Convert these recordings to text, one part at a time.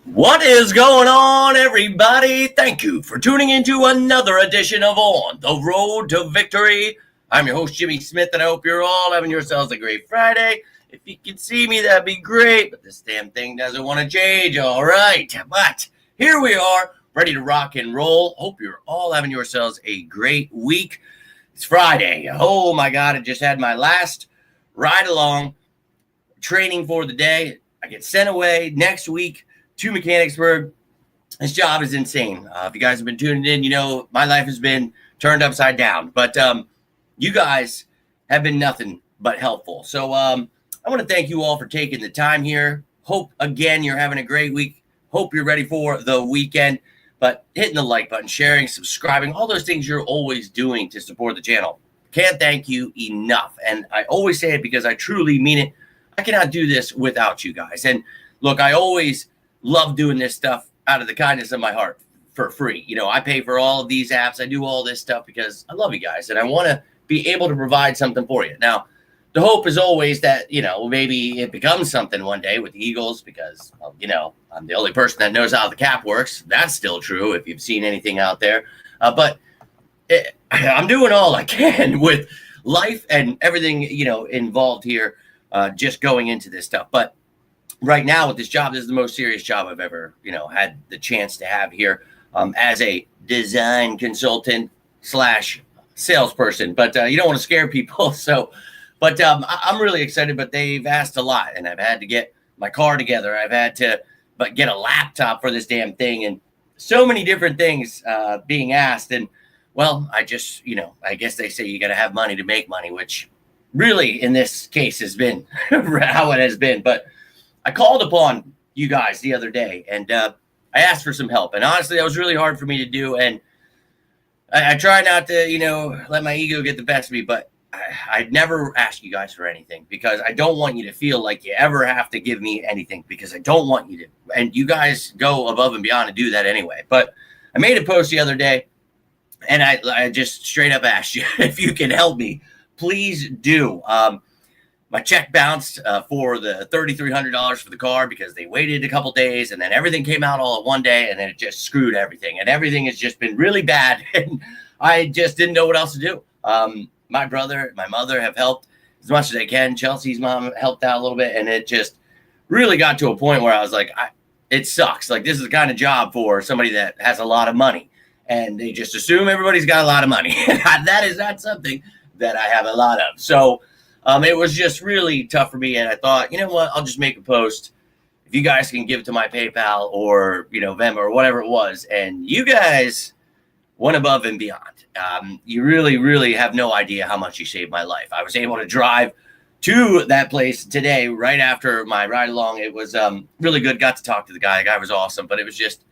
What is going on, everybody? Thank you for tuning into another edition of On the Road to Victory. I'm your host, Jimmy Smith, and I hope you're all having yourselves a great Friday. If you can see me, that'd be great, but this damn thing doesn't want to change, all right? But here we are, ready to rock and roll. Hope you're all having yourselves a great week. It's Friday. Oh, my God, I just had my last ride along training for the day. I get sent away next week to Mechanicsburg. This job is insane. If you guys have been tuning in, you know my life has been turned upside down. But you guys have been nothing but helpful. So I want to thank you all for taking the time here. Hope, again, you're having a great week. Hope you're ready for the weekend. But hitting the like button, sharing, subscribing, all those things you're always doing to support the channel. Can't thank you enough. And I always say it because I truly mean it. I cannot do this without you guys. And look, I always love doing this stuff out of the kindness of my heart for free. You know, I pay for all of these apps. I do all this stuff because I love you guys and I want to be able to provide something for you. Now, the hope is always that, you know, maybe it becomes something one day with the Eagles because, you know, I'm the only person that knows how the cap works. That's still true if you've seen anything out there. I'm doing all I can with life and everything, you know, involved here, just going into this stuff. But right now with this job, this is the most serious job I've ever, you know, had the chance to have here as a design consultant / salesperson. But you don't want to scare people. But I'm really excited, but they've asked a lot and I've had to get my car together. I've had to get a laptop for this damn thing and so many different things being asked. And well, I just, you know, I guess they say you got to have money to make money, which really in this case has been how it has been. But I called upon you guys the other day and I asked for some help. And honestly, that was really hard for me to do. And I try not to, you know, let my ego get the best of me, but I'd never ask you guys for anything because I don't want you to feel like you ever have to give me anything because I don't want you to. And you guys go above and beyond and do that anyway. But I made a post the other day and I just straight up asked you if you can help me. Please do. My check bounced for the $3,300 for the car because they waited a couple days and then everything came out all at one day and then it just screwed everything. And everything has just been really bad. And I just didn't know what else to do. My brother, my mother have helped as much as they can. Chelsea's mom helped out a little bit. And it just really got to a point where I was like, it sucks. Like, this is the kind of job for somebody that has a lot of money. And they just assume everybody's got a lot of money. That is not something that I have a lot of. So it was just really tough for me. And I thought, you know what, I'll just make a post. If you guys can give it to my PayPal or, you know, Venmo or whatever it was. And you guys went above and beyond. You really, really have no idea how much you saved my life. I was able to drive to that place today right after my ride along. It was really good. Got to talk to the guy. The guy was awesome. But it was just,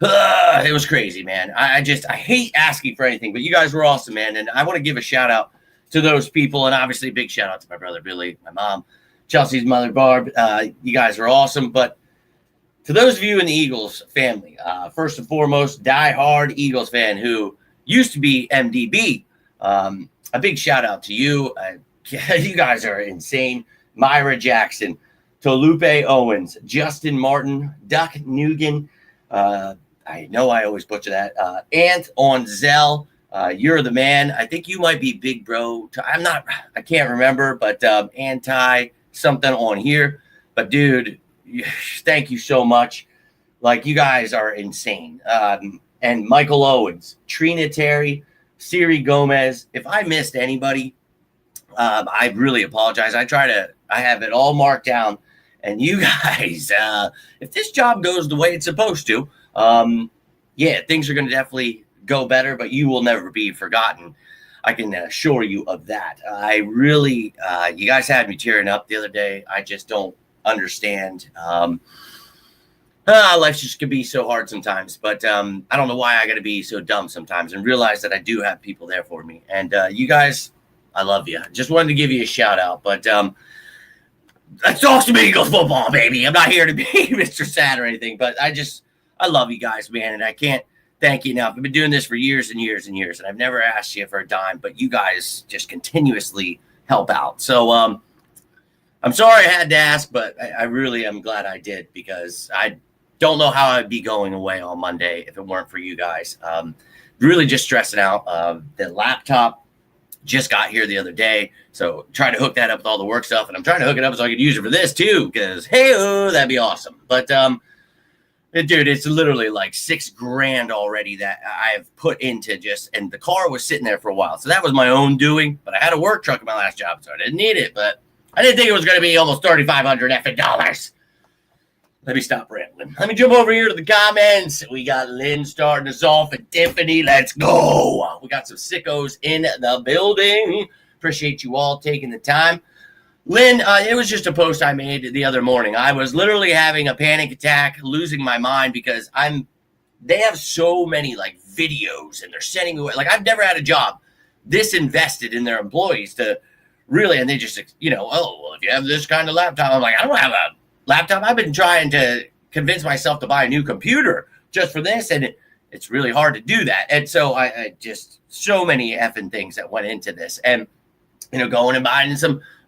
it was crazy, man. I hate asking for anything. But you guys were awesome, man. And I want to give a shout out to those people, and obviously a big shout out to my brother Billy, my mom, Chelsea's mother Barb. You guys are awesome. But to those of you in the Eagles family, first and foremost, die-hard Eagles fan who used to be MDB, a big shout out to you. You guys are insane. Myra Jackson, Tolupe Owens, Justin Martin, Duck Nugan. I know I always butcher that. Ant on Zell. You're the man. I think you might be big bro. I can't remember, but anti something on here. But dude, thank you so much. Like, you guys are insane. And Michael Owens, Trina Terry, Siri Gomez. If I missed anybody, I really apologize. I have it all marked down. And you guys, if this job goes the way it's supposed to, yeah, things are going to definitely go better, but you will never be forgotten. I can assure you of that. I really, you guys had me tearing up the other day. I just don't understand. Life just can be so hard sometimes, but I don't know why I got to be so dumb sometimes and realize that I do have people there for me. And you guys, I love you. Just wanted to give you a shout out, but let's talk some Eagles football, baby. I'm not here to be Mr. Sad or anything, but I love you guys, man, and I can't thank you enough. I've been doing this for years and years and years, and I've never asked you for a dime, but you guys just continuously help out. So I'm sorry I had to ask, but I really am glad I did, because don't know how I'd be going away on Monday if it weren't for you guys. Really just stressing out. The laptop just got here the other day, so trying to hook that up with all the work stuff, and I'm trying to hook it up so I could use it for this too, because hey, that'd be awesome. But dude, it's literally like $6,000 already that I've put into just, and the car was sitting there for a while, so that was my own doing. But I had a work truck in my last job, so I didn't need it. But I didn't think it was going to be almost $3,500 effing dollars. Let me stop rambling. Let me jump over here to the comments. We got Lynn starting us off at Tiffany. Let's go. We got some sickos in the building. Appreciate you all taking the time. Lynn, it was just a post I made the other morning. I was literally having a panic attack, losing my mind because they have so many like videos and they're sending away. Like I've never had a job this invested in their employees to really, and they just, oh, well, if you have this kind of laptop, I'm like, I don't have a laptop. I've been trying to convince myself to buy a new computer just for this, and it's really hard to do that. And so I just so many effing things that went into this, and going and buying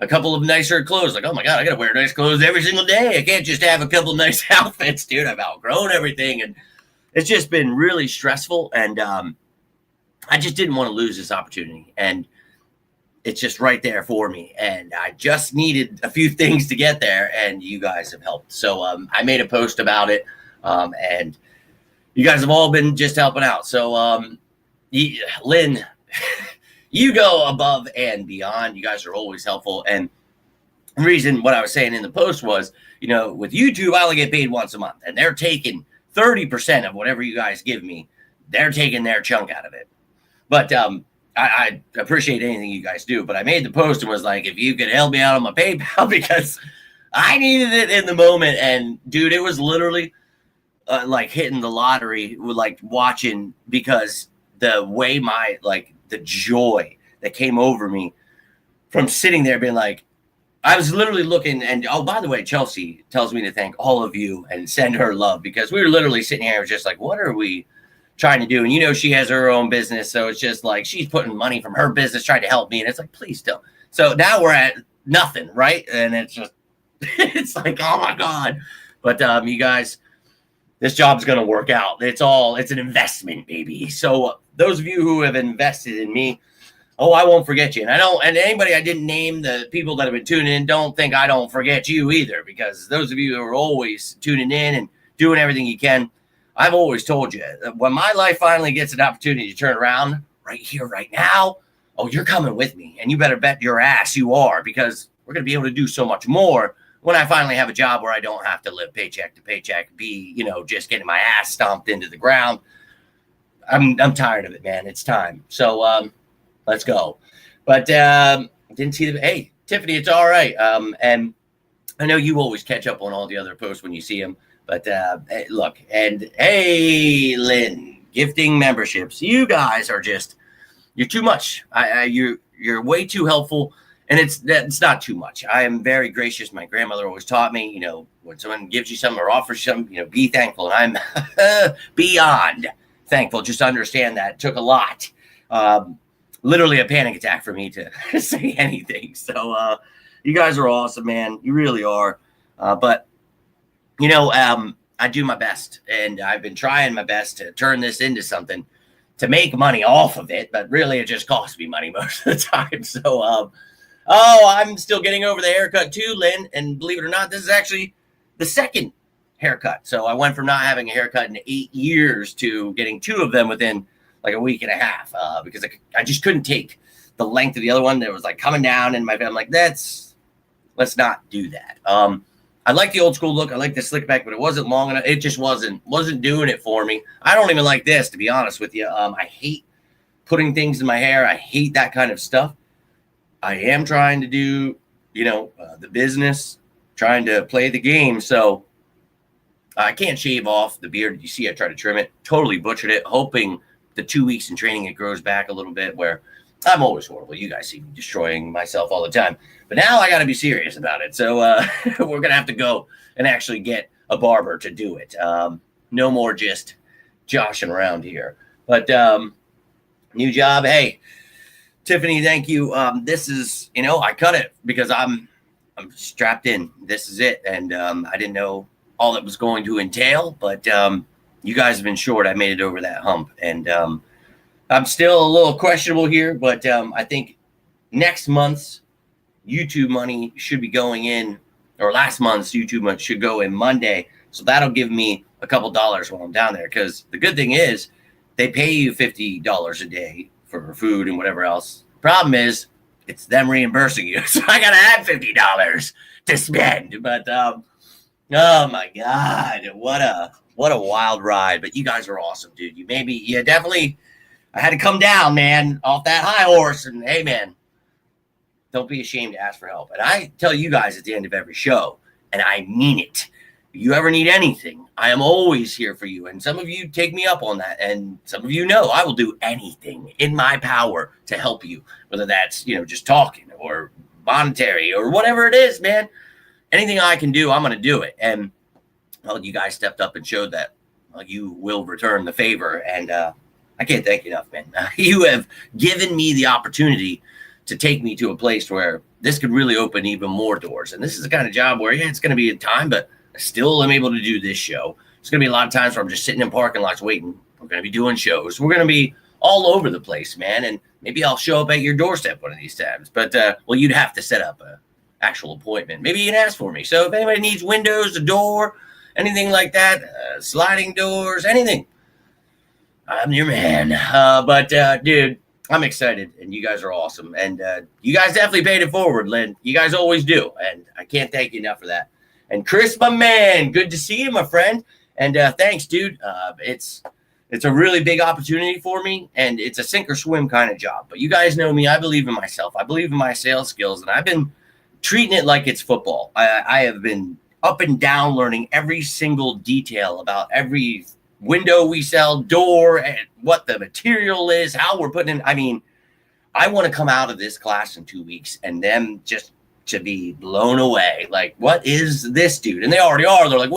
a couple of nicer clothes. Like, oh my god, I gotta wear nice clothes every single day. I can't just have a couple nice outfits, dude. I've outgrown everything, and it's just been really stressful. And I just didn't want to lose this opportunity, and it's just right there for me, and I just needed a few things to get there, and you guys have helped. So I made a post about it, and you guys have all been just helping out. So Lynn, you go above and beyond. You guys are always helpful, and the reason what I was saying in the post was, with YouTube, I only get paid once a month, and they're taking 30% of whatever you guys give me. They're taking their chunk out of it. But I appreciate anything you guys do, but I made the post and was like, if you could help me out on my PayPal, because I needed it in the moment. And dude, it was literally like hitting the lottery with like watching, because the way the joy that came over me from sitting there being like, I was literally looking, and oh, by the way, Chelsea tells me to thank all of you and send her love, because we were literally sitting here just like, what are we trying to do? And she has her own business, so it's just like she's putting money from her business trying to help me, and it's like, please don't. So now we're at nothing, right? And it's just it's like, oh my god. But you guys, this job's gonna work out. It's an investment, baby. So those of you who have invested in me, I won't forget you. And anybody I didn't name, the people that have been tuning in, don't think I don't forget you either, because those of you who are always tuning in and doing everything you can, I've always told you, when my life finally gets an opportunity to turn around right here, right now, you're coming with me, and you better bet your ass you are, because we're going to be able to do so much more when I finally have a job where I don't have to live paycheck to paycheck, just getting my ass stomped into the ground. I'm tired of it, man. It's time. So let's go. But didn't see hey, Tiffany, it's all right. And I know you always catch up on all the other posts when you see them. But hey, look, and hey, Lynn, gifting memberships. You guys are you're too much. You're way too helpful, and it's not too much. I am very gracious. My grandmother always taught me, when someone gives you something or offers you something, be thankful. And I'm beyond thankful. Just understand that it took a lot. Literally a panic attack for me to say anything. So you guys are awesome, man. You really are. But I do my best, and I've been trying my best to turn this into something to make money off of it, but really it just costs me money most of the time. So, I'm still getting over the haircut too, Lynn, and believe it or not, this is actually the second haircut. So I went from not having a haircut in 8 years to getting 2 of them within like a week and a half, because I just couldn't take the length of the other one that was like coming down, and I'm like, let's not do that. I like the old school look. I like the slick back, but it wasn't long enough. It just wasn't doing it for me. I don't even like this, to be honest with you. I hate putting things in my hair. I hate that kind of stuff. I am trying to do, the business, trying to play the game. So I can't shave off the beard. You see, I tried to trim it, totally butchered it, hoping the 2 weeks in training, it grows back a little bit, where I'm always horrible. You guys see me destroying myself all the time. But now I got to be serious about it. So we're going to have to go and actually get a barber to do it. No more just joshing around here. But new job. Hey, Tiffany, thank you. This is, I cut it because I'm strapped in. This is it. And I didn't know all that was going to entail. But you guys have been short. I made it over that hump, and I'm still a little questionable here, but I think next month's YouTube money should be going in, or last month's YouTube money should go in Monday. So that'll give me a couple dollars while I'm down there. Because the good thing is they pay you $50 a day for food and whatever else. Problem is it's them reimbursing you. So I got to have $50 to spend. But oh my God, what a wild ride. But you guys are awesome, dude. You definitely, I had to come down, man, off that high horse. And hey, man, don't be ashamed to ask for help. And I tell you guys at the end of every show, and I mean it, if you ever need anything, I am always here for you. And some of you take me up on that. And some of you know I will do anything in my power to help you, whether that's, just talking or monetary or whatever it is, man. Anything I can do, I'm going to do it. And well, you guys stepped up and showed that you will return the favor. And I can't thank you enough, man. You have given me the opportunity to take me to a place where this could really open even more doors. And this is the kind of job where, it's going to be a time, but I still am able to do this show. There's going to be a lot of times where I'm just sitting in parking lots waiting. We're going to be doing shows. We're going to be all over the place, man. And maybe I'll show up at your doorstep one of these times. But, you'd have to set up an actual appointment. Maybe you can ask for me. So if anybody needs windows, a door, anything like that, sliding doors, anything, I'm your man. Dude, I'm excited, and you guys are awesome. And you guys definitely paid it forward, Lynn. You guys always do, and I can't thank you enough for that. And Chris, my man, good to see you, my friend. And thanks, dude. It's a really big opportunity for me, and it's a sink or swim kind of job. But you guys know me. I believe in myself. I believe in my sales skills, and I've been treating it like it's football. I have been up and down learning every single detail about every window we sell, door, and what the material is, how we're putting in. I mean, I want to come out of this class in 2 weeks and them just to be blown away. Like, what is this, dude? And they already are. They're like,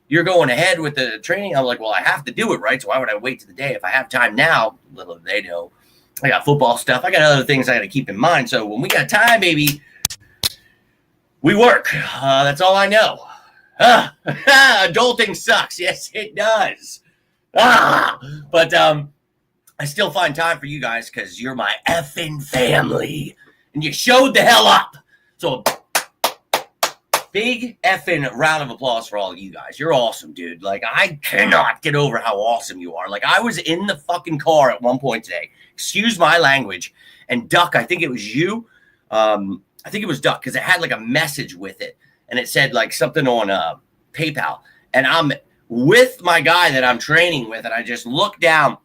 you're going ahead with the training? I'm like, well, I have to do it, right? So why would I wait to the day? If I have time now, little do they know, I got football stuff. I got other things I got to keep in mind. So when we got time, baby, we work. That's all I know. Adulting sucks. Yes, it does. But I still find time for you guys because you're my effing family. And you showed the hell up. So big effing round of applause for all of you guys. You're awesome, dude. Like, I cannot get over how awesome you are. Like, I was in the fucking car at one point today. Excuse my language. And Duck, I think it was you. I think it was Duck because it had like a message with it. And it said like something on PayPal. And I'm with my guy that I'm training with. And I just looked down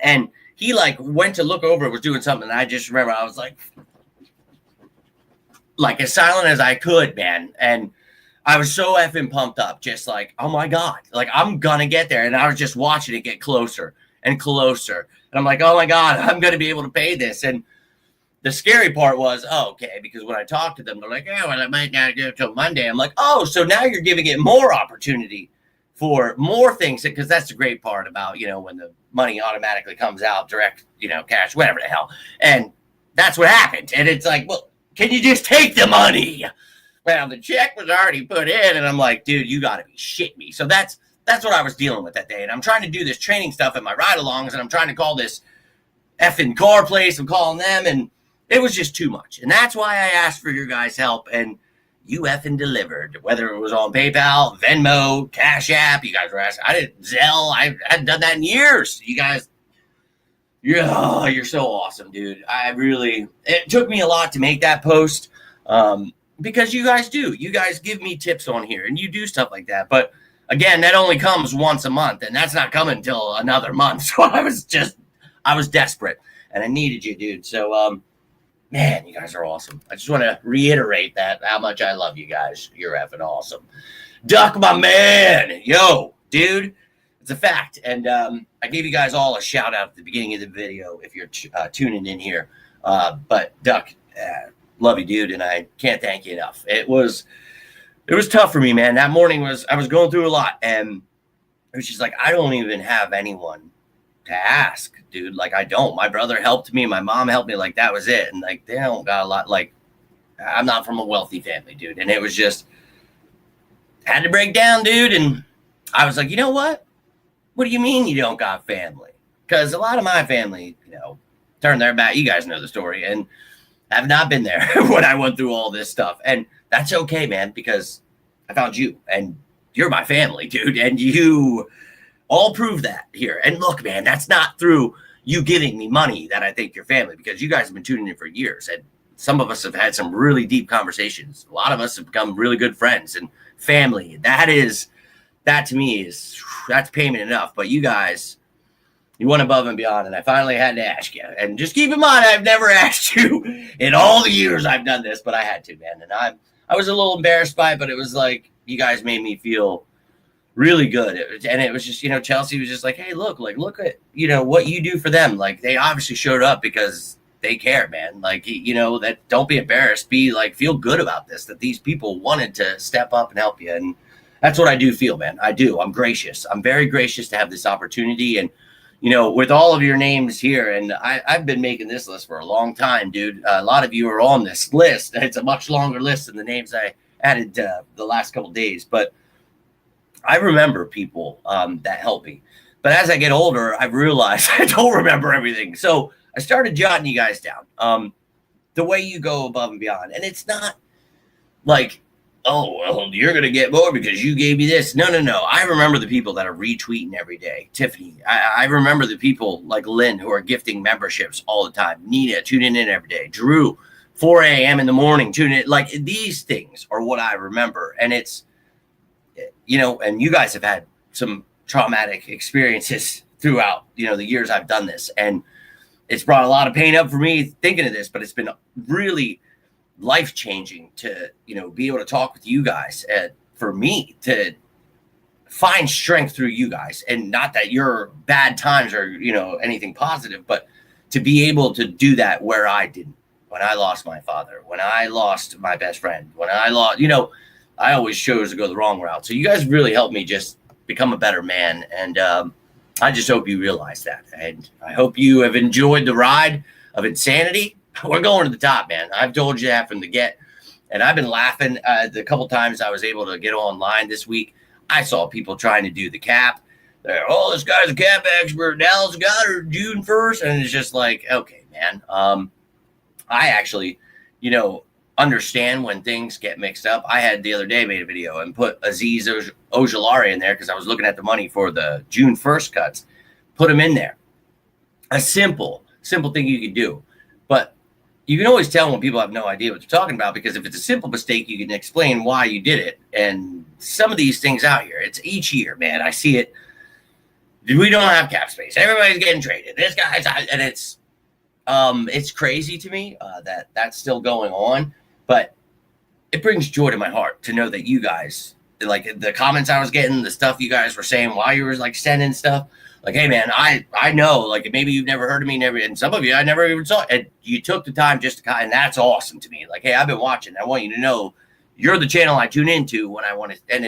and he like went to look over, was doing something. And I just remember I was like as silent as I could, man. And I was so effing pumped up. Just like, oh my God, like I'm going to get there. And I was just watching it get closer and closer. And I'm like, oh my God, I'm going to be able to pay this. And the scary part was, okay, because when I talked to them, they're like, well, I might not do it till Monday. I'm like, oh, so now you're giving it more opportunity for more things. Because that's the great part about, when the money automatically comes out, direct, cash, whatever the hell. And that's what happened. And it's like, well, can you just take the money? Well, the check was already put in. And I'm like, dude, you got to be shitting me. So that's what I was dealing with that day. And I'm trying to do this training stuff at my ride-alongs. And I'm trying to call this effing car place. I'm calling them. And it was just too much. And that's why I asked for your guys' help. And you effing delivered. Whether it was on PayPal, Venmo, Cash App. You guys were asking. I didn't Zelle. I hadn't done that in years. You guys, you're so awesome, dude. It took me a lot to make that post. Because you guys do. You guys give me tips on here. And you do stuff like that. But again, that only comes once a month. And that's not coming until another month. So I was desperate. And I needed you, dude. So, man, you guys are awesome. I just want to reiterate how much I love you guys. You're effing awesome. Duck, my man. Yo, dude, it's a fact. And I gave you guys all a shout out at the beginning of the video if you're tuning in here. But Duck, love you, dude. And I can't thank you enough. It was tough for me, man. That morning I was going through a lot. And it was just like, I don't even have anyone to ask, dude. Like, I don't. My brother helped me. My mom helped me. Like, that was it. And like, they don't got a lot. Like, I'm not from a wealthy family, dude. And it was just, had to break down, dude. And I was like, you know what? What do you mean you don't got family? Because a lot of my family, turned their back. You guys know the story, and have not been there when I went through all this stuff. And that's okay, man, because I found you, and you're my family, dude. And you all prove that here. And look, man, that's not through you giving me money that I think you're family, because you guys have been tuning in for years. And some of us have had some really deep conversations. A lot of us have become really good friends and family. That to me that's payment enough. But you guys, you went above and beyond, and I finally had to ask you. And just keep in mind, I've never asked you in all the years I've done this, but I had to, man. And I was a little embarrassed by it, but it was like you guys made me feel really good. It was just, Chelsea was just like, hey, look at, what you do for them. Like, they obviously showed up because they care, man. Like, that don't be embarrassed. Be like, feel good about this, that these people wanted to step up and help you. And that's what I do feel, man. I do. I'm gracious. I'm very gracious to have this opportunity. And, with all of your names here, and I've been making this list for a long time, dude. A lot of you are on this list. It's a much longer list than the names I added the last couple of days. But I remember people that help me. But as I get older, I've realized I don't remember everything. So I started jotting you guys down. The way you go above and beyond. And it's not like, oh, well, you're going to get more because you gave me this. No. I remember the people that are retweeting every day. Tiffany. I remember the people like Lynn who are gifting memberships all the time. Nina, tuning in every day. Drew, 4 a.m. in the morning, tuning in. Like, these things are what I remember. And it's, and you guys have had some traumatic experiences throughout, the years I've done this. And it's brought a lot of pain up for me thinking of this, but it's been really life-changing to, be able to talk with you guys, for me to find strength through you guys. And not that your bad times are, anything positive, but to be able to do that where I didn't, when I lost my father, when I lost my best friend, when I lost, I always chose to go the wrong route. So you guys really helped me just become a better man. And I just hope you realize that. And I hope you have enjoyed the ride of insanity. We're going to the top, man. I've told you that from the get. And I've been laughing the couple times I was able to get online this week. I saw people trying to do the cap. They're, this guy's a cap expert. Dallas got her June 1st. And it's just like, okay, man. I actually, understand when things get mixed up. I had the other day made a video and put Aziz Ojulari in there because I was looking at the money for the June 1st cuts. Put him in there. A simple thing you can do. But you can always tell when people have no idea what they're talking about, because if it's a simple mistake, you can explain why you did it. And some of these things out here, it's each year, man. I see it. We don't have cap space. Everybody's getting traded. This guy's, and it's crazy to me that that's still going on. But it brings joy to my heart to know that you guys, like the comments I was getting, the stuff you guys were saying while you were like sending stuff, like, hey man, I know, like maybe you've never heard of me, and some of you I never even saw, and you took the time just to, and that's awesome to me. Like, hey, I've been watching. I want you to know you're the channel I tune into when I want to, and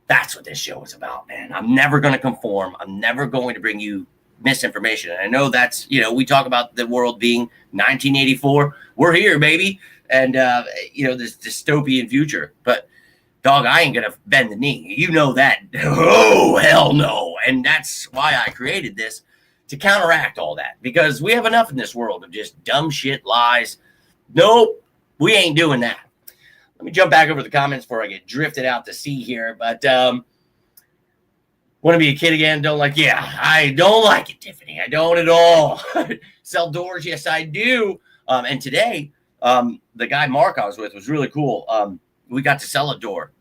that's what this show is about, man. I'm never going to conform. I'm never going to bring you misinformation. And I know that's, we talk about the world being 1984. We're here, baby. And, this dystopian future. But, dog, I ain't going to bend the knee. You know that. Oh, hell no. And that's why I created this, to counteract all that. Because we have enough in this world of just dumb shit, lies. Nope, we ain't doing that. Let me jump back over the comments before I get drifted out to sea here. But, want to be a kid again? Don't like, yeah, I don't like it, Tiffany. I don't at all. Sell doors? Yes, I do. And today, the guy Mark I was with was really cool. We got to sell a door,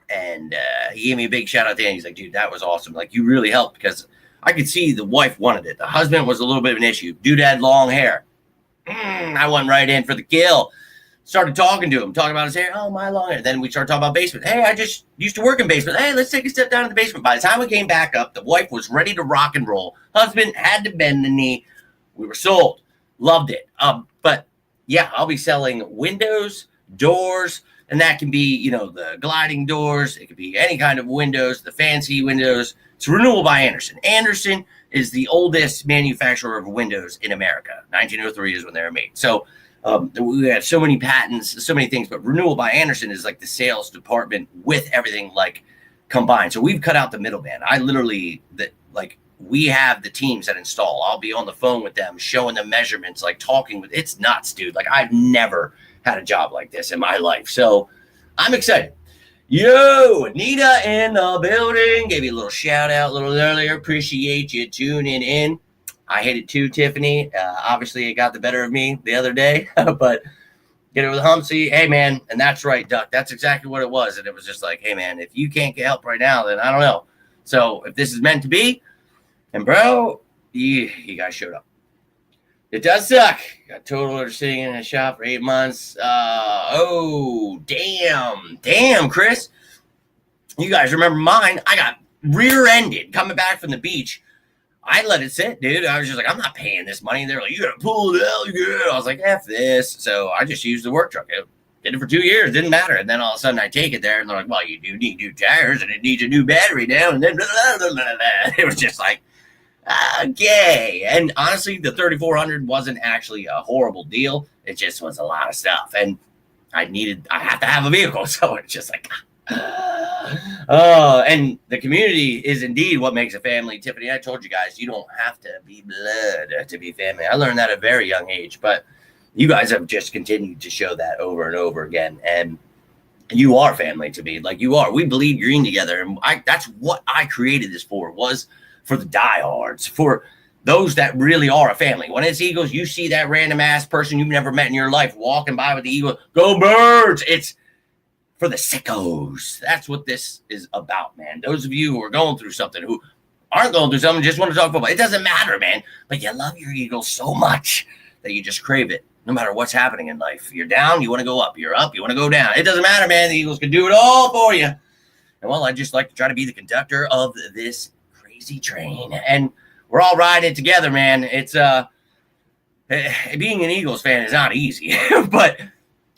and he gave me a big shout out there. He's like, dude, that was awesome. Like, you really helped, because I could see the wife wanted it. The husband was a little bit of an issue. Dude had long hair. I went right in for the kill. Started talking to him, talking about his hair. Oh, my long hair. Then we started talking about basement. Hey, I just used to work in basement. Hey, let's take a step down to the basement. By the time we came back up, the wife was ready to rock and roll. Husband had to bend the knee. We were sold. Loved it. But yeah, I'll be selling windows, doors, and that can be, the gliding doors. It could be any kind of windows, the fancy windows. It's renewal by Andersen. Andersen is the oldest manufacturer of windows in America. 1903 is when they were made. So We have so many patents, so many things, but Renewal by Anderson is like the sales department with everything like combined. So we've cut out the middleman. I literally we have the teams that install. I'll be on the phone with them, showing them measurements, like talking with. It's nuts, dude. Like I've never had a job like this in my life, so I'm excited. Yo, Anita in the building. Gave you a little shout out a little earlier. Appreciate you tuning in. I hate it too, Tiffany. Obviously, it got the better of me the other day, but get it with Humpsy. Hey, man, and that's right, Duck. That's exactly what it was. And it was just like, hey, man, if you can't get help right now, then I don't know. So if this is meant to be, and bro, you guys showed up. It does suck. Got total order sitting in a shop for 8 months. Oh, damn, Chris. You guys remember mine? I got rear-ended coming back from the beach. I let it sit, dude. I was just like, I'm not paying this money. They're like, you gotta pull it out. I was like, F this. So I just used the work truck. It did it for 2 years. Didn't matter. And then all of a sudden I take it there and they're like, well, you do need new tires and it needs a new battery now. And then blah, blah, blah, blah. It was just like, okay. And honestly, the 3400 wasn't actually a horrible deal. It just was a lot of stuff. And I have to have a vehicle. So it's just like, oh, and the community is indeed what makes a family. Tiffany, I told you guys, you don't have to be blood to be family. I learned that at a very young age, but you guys have just continued to show that over and over again. And you are family to me, like you are. We bleed green together. And that's what I created this was for the diehards, for those that really are a family. When it's Eagles, you see that random ass person you've never met in your life walking by with the Eagles. Go Birds! It's for the sickos. That's what this is about, man. Those of you who are going through something, who aren't going through something, just want to talk football. It doesn't matter, man. But you love your Eagles so much that you just crave it, no matter what's happening in life. You're down, you want to go up. You're up, you want to go down. It doesn't matter, man. The Eagles can do it all for you. And well, I just like to try to be the conductor of this crazy train. And we're all riding it together, man. It's being an Eagles fan is not easy, but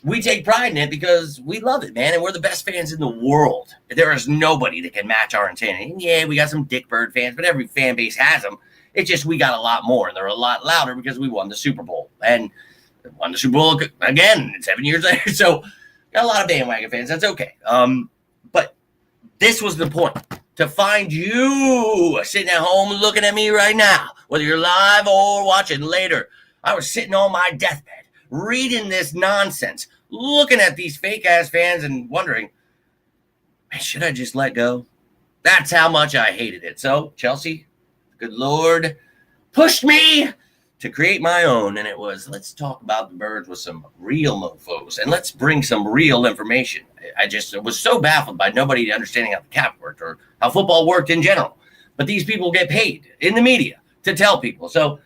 we take pride in it because we love it, man. And we're the best fans in the world. There is nobody that can match our intensity. And yeah, we got some Dick Bird fans, but every fan base has them. It's just we got a lot more, and they're a lot louder because we won the Super Bowl. And won the Super Bowl again 7 years later. So got a lot of bandwagon fans. That's okay. But this was the point. To find you sitting at home looking at me right now, whether you're live or watching later. I was sitting on my deathbed, reading this nonsense, looking at these fake-ass fans and wondering, should I just let go? That's how much I hated it. So, Chelsea, good Lord, pushed me to create my own, and it was, let's talk about the Birds with some real mofos, and let's bring some real information. I just was so baffled by nobody understanding how the cap worked or how football worked in general. But these people get paid in the media to tell people. So,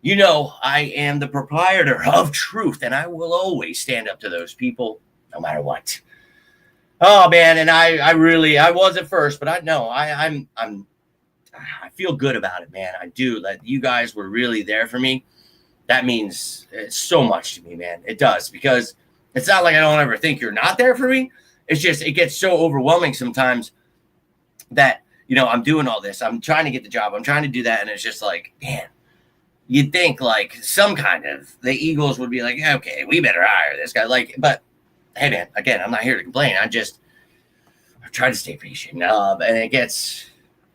you know, I am the proprietor of truth, and I will always stand up to those people no matter what. Oh, man, and I was at first, but I feel good about it, man. I do. That you guys were really there for me. That means so much to me, man. It does, because it's not like I don't ever think you're not there for me. It's just it gets so overwhelming sometimes that, you know, I'm doing all this. I'm trying to get the job. I'm trying to do that, and it's just like, man, you'd think like some kind of the Eagles would be like, okay, we better hire this guy. Like, but hey, man, again, I'm not here to complain. I try to stay patient, and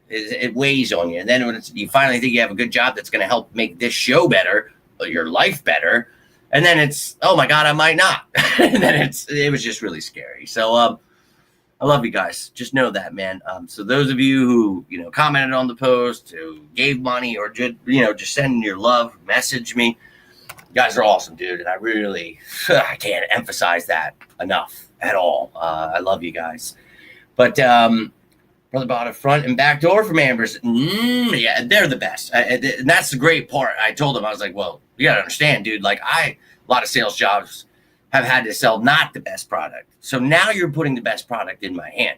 it weighs on you. And then when you finally think you have a good job that's going to help make this show better, your life better, and then it's, oh my God, I might not. And then it was just really scary. So I love you guys. Just know that, man. So those of you who, you know, commented on the post, who gave money, or just, you know, just sending your love, message me, you guys are awesome, dude. And I can't emphasize that enough at all. I love you guys. But brother bought a front and back door from Amber's. Yeah, they're the best. And that's the great part. I told him, I was like, well, you got to understand, dude, like a lot of sales jobs have had to sell not the best product. So now you're putting the best product in my hand.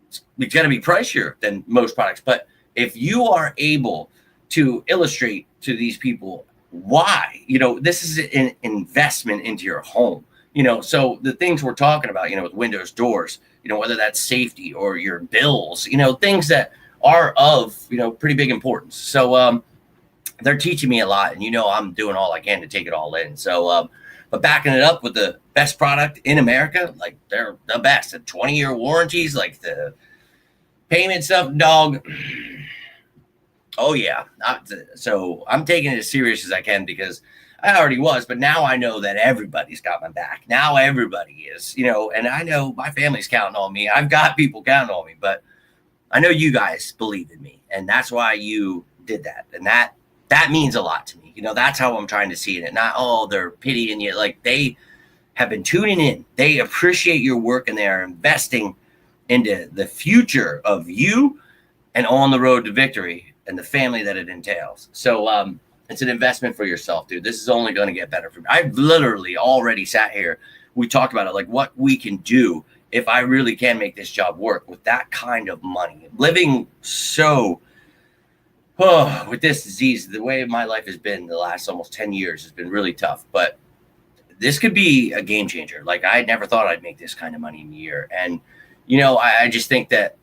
It's going to be pricier than most products. But if you are able to illustrate to these people why, you know, this is an investment into your home, you know, so the things we're talking about, you know, with windows, doors, you know, whether that's safety or your bills, you know, things that are of, you know, pretty big importance. So they're teaching me a lot, and, you know, I'm doing all I can to take it all in. So but backing it up with the best product in America, like they're the best. The 20-year warranties, like the payment stuff, dog. Oh yeah. So I'm taking it as serious as I can because I already was, but now I know that everybody's got my back. Now everybody is, and I know my family's counting on me. I've got people counting on me, but I know you guys believe in me, and that's why you did that. And that means a lot to me. That's how I'm trying to see it. Not, oh, they're pitying you. Like, they have been tuning in. They appreciate your work, and they are investing into the future of you and on the road to victory and the family that it entails. So it's an investment for yourself, dude. This is only going to get better for me. I've literally already sat here. We talked about it, like what we can do if I really can make this job work with that kind of money. Living with this disease, the way my life has been the last almost 10 years has been really tough. But this could be a game changer. Like, I never thought I'd make this kind of money in a year. And, I just think that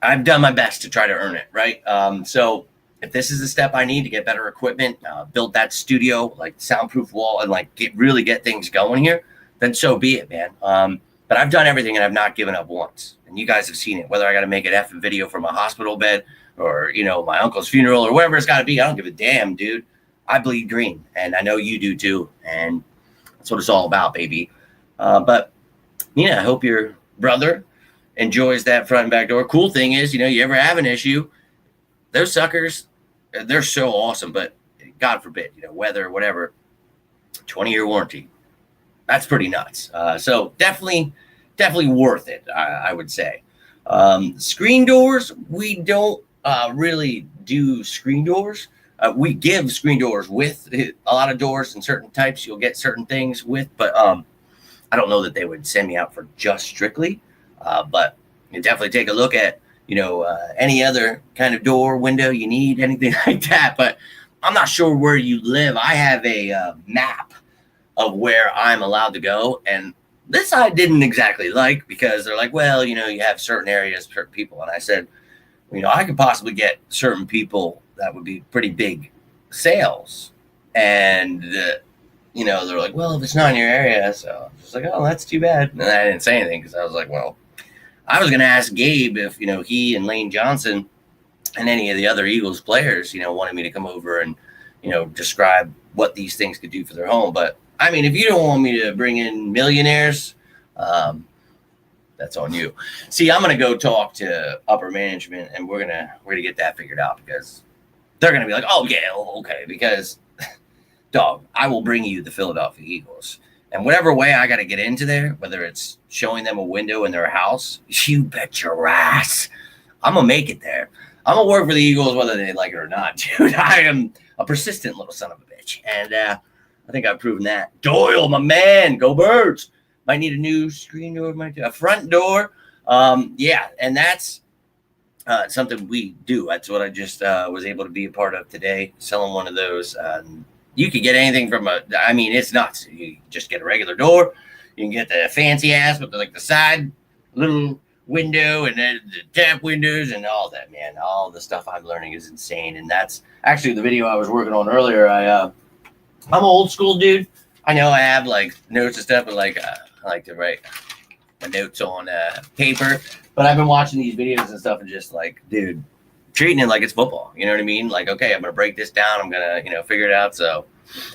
I've done my best to try to earn it, right? So if this is the step I need to get better equipment, build that studio, like soundproof wall, and like really get things going here, then so be it, man. But I've done everything and I've not given up once. And you guys have seen it, whether I got to make an effing video from a hospital bed or, my uncle's funeral or whatever it's got to be. I don't give a damn, dude. I bleed green, and I know you do too. And that's what it's all about, baby. But I hope your brother enjoys that front and back door. Cool thing is, you ever have an issue, those suckers, they're so awesome. But God forbid, weather, whatever, 20-year warranty. That's pretty nuts. So definitely worth it, I would say. Screen doors, we don't really do screen doors. We give screen doors with a lot of doors and certain types. You'll get certain things with, but I don't know that they would send me out for just strictly. But you definitely take a look at, any other kind of door, window you need, anything like that. But I'm not sure where you live. I have a map of where I'm allowed to go. And this I didn't exactly like, because they're like, well, you have certain areas, certain people. And I said, I could possibly get certain people that would be pretty big sales. And, they're like, well, if it's not in your area. So I was just like, oh, that's too bad. And I didn't say anything because I was like, well, I was going to ask Gabe if, he and Lane Johnson and any of the other Eagles players, wanted me to come over and, describe what these things could do for their home. But I mean, if you don't want me to bring in millionaires, that's on you. See, I'm going to go talk to upper management, and we're gonna get that figured out, because they're going to be like, oh yeah, okay. Because dog, I will bring you the Philadelphia Eagles. And whatever way I got to get into there, whether it's showing them a window in their house, you bet your ass I'm going to make it there. I'm going to work for the Eagles whether they like it or not, dude. I am a persistent little son of a bitch. And I think I've proven that. Doyle, my man, go Birds. Might need a new screen door, a front door. Yeah, and that's something we do. That's what I just was able to be a part of today, selling one of those. You could get anything from it's nuts. You just get a regular door. You can get the fancy ass with the side little window and then the tap windows and all that, man. All the stuff I'm learning is insane. And that's actually the video I was working on earlier. I'm an old school dude. I know I have notes and stuff, but I like to write my notes on paper. But I've been watching these videos and stuff and just dude, treating it like it's football. You know what I mean? Okay, I'm going to break this down. I'm going to, figure it out. So,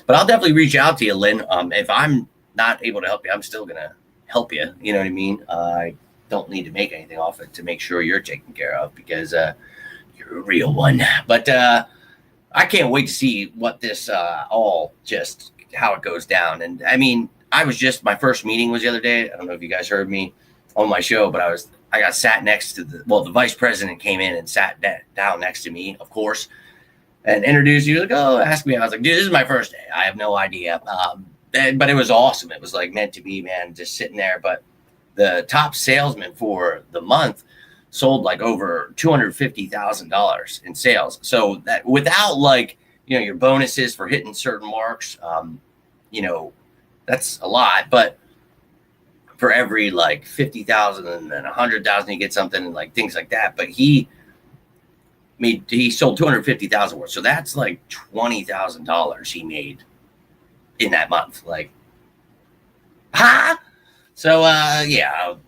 but I'll definitely reach out to you, Lynn. If I'm not able to help you, I'm still going to help you. You know what I mean? I don't need to make anything off it to make sure you're taken care of, because you're a real one. But I can't wait to see what this all just how it goes down. And I mean, my first meeting was the other day. I don't know if you guys heard me on my show, but I got sat next to the vice president came in and sat down next to me, of course, and introduced you. Ask me. I was like, dude, this is my first day. I have no idea. But it was awesome. It was meant to be, man, just sitting there. But the top salesman for the month sold over $250,000 in sales. So that without your bonuses for hitting certain marks, that's a lot. But for every 50,000 and then 100,000, you get something and things like that. But he sold 250,000 worth. So that's $20,000 he made in that month. Like, huh? So, yeah, I'll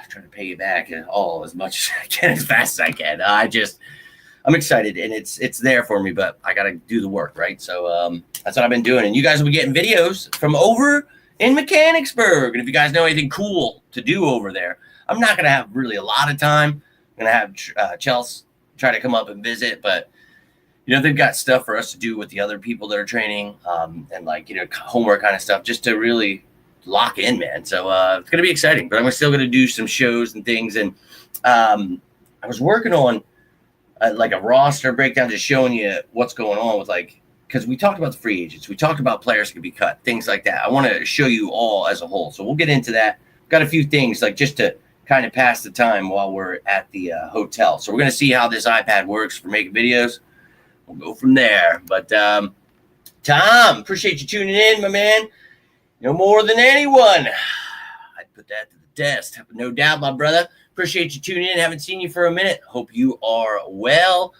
try to pay you back all as much as I can, as fast as I can. I'm excited, and it's there for me, but I got to do the work, right? So that's what I've been doing. And you guys will be getting videos from over in Mechanicsburg. And if you guys know anything cool to do over there, I'm not going to have really a lot of time. I'm going to have Chelsea try to come up and visit, but they've got stuff for us to do with the other people that are training, and like, homework kind of stuff, just to really lock in, man. So it's going to be exciting, but I'm still going to do some shows and things. And I was working on like a roster breakdown, just showing you what's going on with, like, because we talked about the free agents, we talked about players that could be cut, things like that. I want to show you all as a whole, so we'll get into that. Got a few things, like, just to kind of pass the time while we're at the hotel. So we're going to see how this iPad works for making videos. We'll go from there. But Tom, appreciate you tuning in, my man. More than anyone, I'd put that to the test. No doubt, my brother. Appreciate you tuning in. Haven't seen you for a minute. Hope you are well.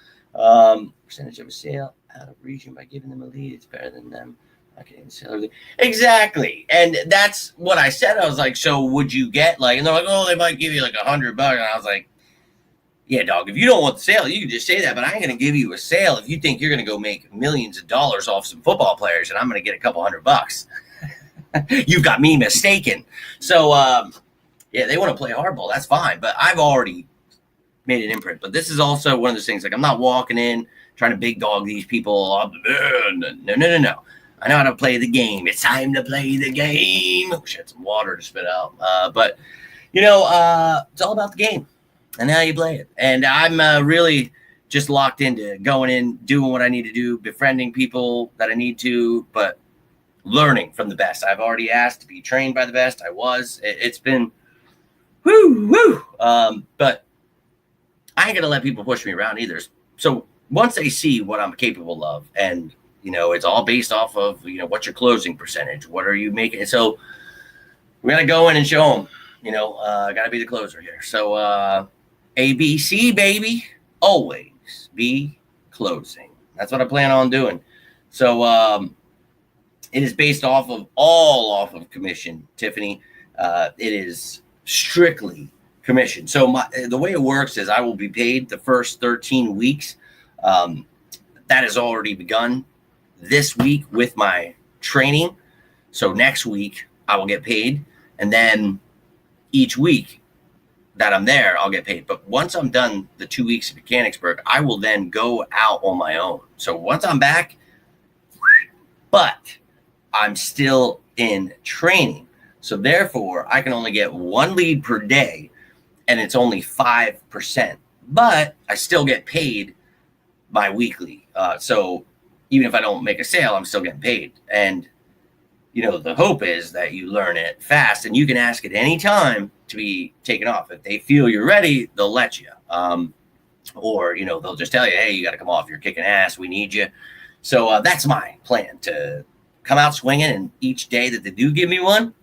Percentage of a sale out of region by giving them a lead. It's better than them. I can't even sell everything. Exactly. And that's what I said. I was like, so would you get, like, and they're like, oh, they might give you like $100. And I was like, yeah, dog, if you don't want the sale, you can just say that, but I ain't going to give you a sale if you think you're going to go make millions of dollars off some football players and I'm going to get a couple $100. You've got me mistaken. So, yeah, they want to play hardball. That's fine. But I've already made an imprint. But this is also one of those things, like, I'm not walking in trying to big dog these people. No. I know how to play the game. It's time to play the game. I wish I had some water to spit out. But, it's all about the game and how you play it. And I'm really just locked into going in, doing what I need to do, befriending people that I need to, but learning from the best. I've already asked to be trained by the best. I was. It's been woo. But I ain't gonna let people push me around either. So once they see what I'm capable of, and it's all based off of what's your closing percentage, what are you making? So we gotta go in and show them. Gotta be the closer here. So ABC, baby, always be closing. That's what I plan on doing. So it is based off of commission, Tiffany. It is strictly commission. So the way it works is I will be paid the first 13 weeks. That has already begun this week with my training. So next week I will get paid. And then each week that I'm there, I'll get paid. But once I'm done the 2 weeks of Mechanicsburg, I will then go out on my own. So once I'm back, but I'm still in training. So therefore, I can only get one lead per day, and it's only 5%. But I still get paid bi-weekly. So even if I don't make a sale, I'm still getting paid. And, the hope is that you learn it fast, and you can ask at any time to be taken off. If they feel you're ready, they'll let you. Or, they'll just tell you, hey, you got to come off. You're kicking ass. We need you. So that's my plan, to come out swinging. And each day that they do give me one,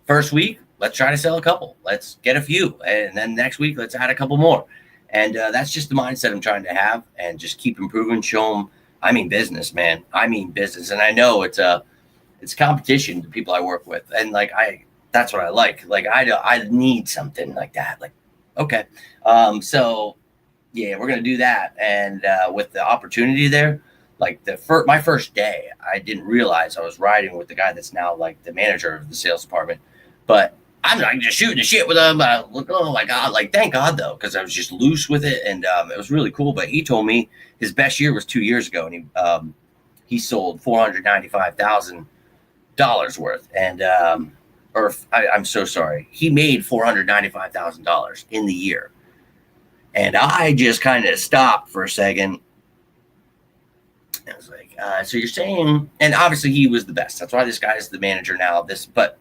first week, let's try to sell a couple. Let's get a few. And then next week, let's add a couple more. And that's just the mindset I'm trying to have, and just keep improving, show them. I mean business, man. I mean business. And I know it's competition to people I work with. And that's what I like. Like, I need something like that. Like, okay. So yeah, we're going to do that. And with the opportunity there, like my first day, I didn't realize I was riding with the guy that's now like the manager of the sales department. But I'm like just shooting the shit with him. Look, oh my God, like, thank God though, because I was just loose with it, and it was really cool. But he told me his best year was 2 years ago, and he sold $495,000 worth, and I'm so sorry, he made $495,000 in the year. And I just kind of stopped for a second. I was like, so you're saying, and obviously he was the best. That's why this guy is the manager now. But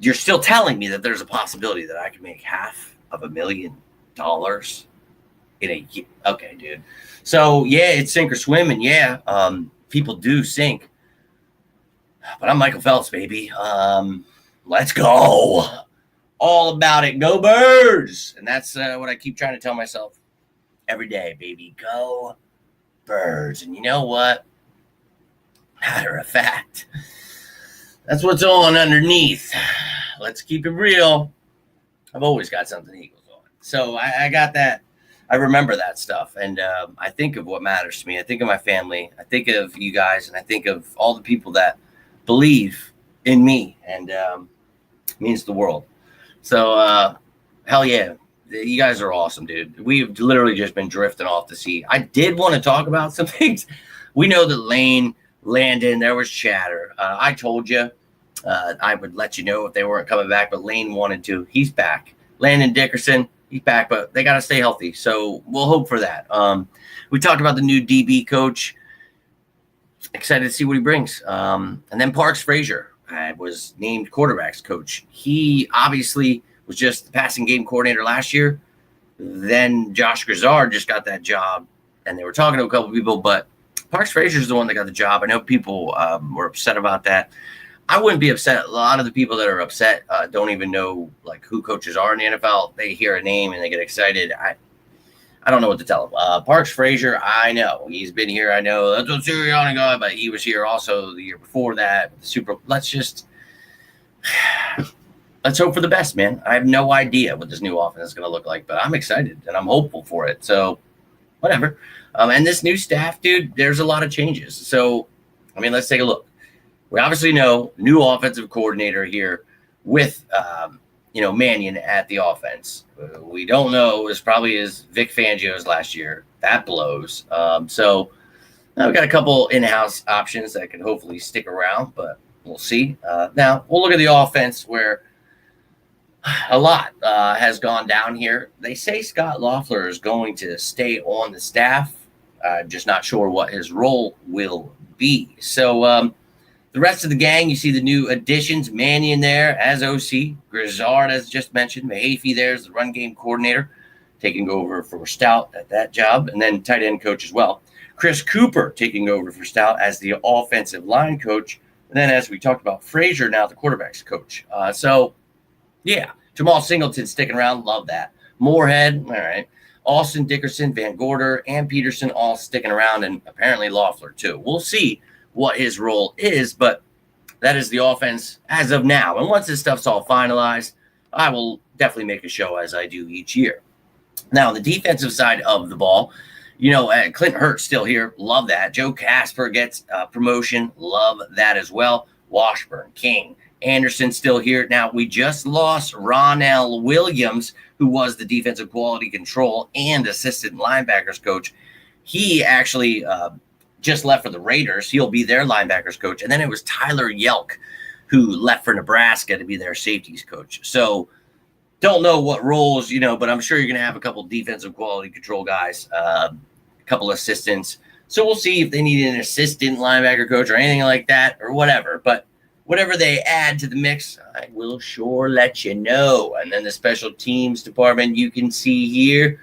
you're still telling me that there's a possibility that I could make $500,000 in a year. Okay, dude. So yeah, it's sink or swim, and yeah, people do sink. But I'm Michael Phelps, baby. Let's go. All about it. Go Birds. And that's what I keep trying to tell myself every day, baby. Go Birds. And you know what? Matter of fact, that's what's on underneath. Let's keep it real. I've always got something Eagles on. So I got that. I remember that stuff. And I think of what matters to me. I think of my family. I think of you guys. And I think of all the people that believe in me. And it means the world. So, hell yeah. You guys are awesome, dude. We've literally just been drifting off the sea. I did want to talk about some things. We know that Landon, there was chatter. I told you I would let you know if they weren't coming back, but Lane wanted to. He's back. Landon Dickerson, he's back, but they got to stay healthy. So we'll hope for that. We talked about the new DB coach. Excited to see what he brings. And then Parks Frazier was named quarterbacks coach. He obviously was just the passing game coordinator last year. Then Josh Grizzard just got that job, and they were talking to a couple people, but Parks Frazier is the one that got the job. I know people were upset about that. I wouldn't be upset. A lot of the people that are upset don't even know like who coaches are in the NFL. They hear a name and they get excited. I don't know what to tell them. Parks Frazier, I know he's been here. I know that's what Sirianni got, but he was here also the year before that. Let's hope for the best, man. I have no idea what this new offense is going to look like, but I'm excited and I'm hopeful for it. So, whatever. And this new staff, dude, there's a lot of changes. So, I mean, let's take a look. We obviously know new offensive coordinator here with, Mannion at the offense. We don't know as probably as Vic Fangio's last year. That blows. So, we got a couple in-house options that can hopefully stick around, but we'll see. Now, we'll look at the offense where a lot has gone down here. They say Scott Loeffler is going to stay on the staff. Just not sure what his role will be. So the rest of the gang, you see the new additions. Mannion there as OC. Grizzard, as just mentioned. Mahaffey there as the run game coordinator, taking over for Stout at that job. And then tight end coach as well. Chris Cooper taking over for Stout as the offensive line coach. And then as we talked about, Frazier now the quarterback's coach. Yeah, Jamal Singleton sticking around. Love that. Moorhead, all right. Austin Dickerson, Van Gorder, and Peterson all sticking around, and apparently Loeffler too. We'll see what his role is, but that is the offense as of now. And once this stuff's all finalized, I will definitely make a show as I do each year. Now, the defensive side of the ball, Clint Hurt's still here. Love that. Joe Casper gets promotion. Love that as well. Washburn, King, Anderson still here. Now, we just lost Ronell Williams, who was the defensive quality control and assistant linebackers coach. He actually just left for the Raiders. He'll be their linebackers coach. And then it was Tyler Yelk, who left for Nebraska to be their safeties coach. So don't know what roles, but I'm sure you're going to have a couple defensive quality control guys, a couple assistants. So we'll see if they need an assistant linebacker coach or anything like that or whatever. But whatever they add to the mix, I will sure let you know. And then the special teams department, you can see here,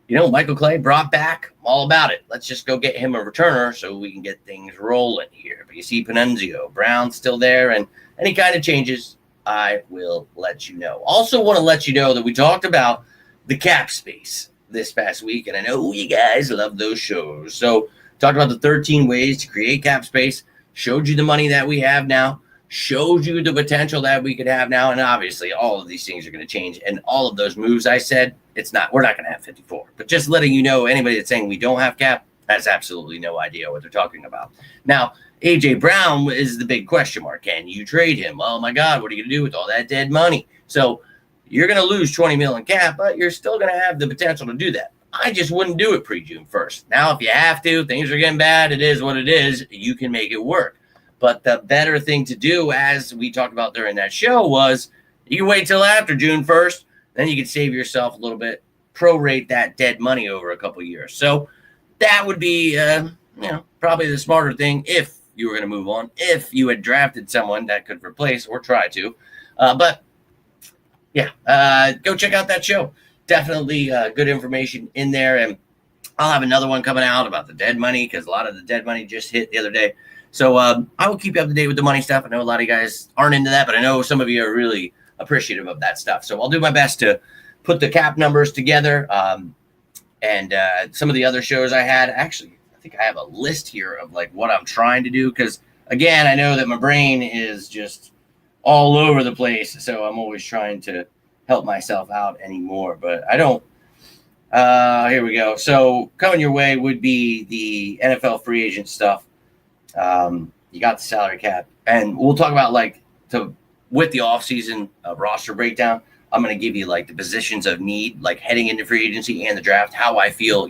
Michael Clay brought back. I'm all about it. Let's just go get him a returner so we can get things rolling here. But you see Panunzio, Brown still there, and any kind of changes, I will let you know. Also want to let you know that we talked about the cap space this past week, and I know you guys love those shows. So talked about the 13 ways to create cap space, showed you the money that we have now, showed you the potential that we could have now. And obviously all of these things are going to change. And all of those moves I said, we're not going to have 54. But just letting you know, anybody that's saying we don't have cap has absolutely no idea what they're talking about. Now, A.J. Brown is the big question mark. Can you trade him? Oh, my God, what are you going to do with all that dead money? So you're going to lose $20 million cap, but you're still going to have the potential to do that. I just wouldn't do it pre-June 1st. Now, if you have to, things are getting bad. It is what it is. You can make it work. But the better thing to do, as we talked about during that show, was you can wait till after June 1st. Then you can save yourself a little bit, prorate that dead money over a couple years. So that would be, probably the smarter thing if you were going to move on, if you had drafted someone that could replace or try to. Go check out that show. Definitely good information in there. And I'll have another one coming out about the dead money because a lot of the dead money just hit the other day. So I will keep you up to date with the money stuff. I know a lot of you guys aren't into that, but I know some of you are really appreciative of that stuff. So I'll do my best to put the cap numbers together. And some of the other shows I had, actually, I think I have a list here of like what I'm trying to do because again, I know that my brain is just all over the place, so I'm always trying to help myself out anymore, but I don't. Here we go. So coming your way would be the NFL free agent stuff. You got the salary cap, and we'll talk about with the offseason roster breakdown. I'm going to give you like the positions of need, like heading into free agency and the draft, how I feel,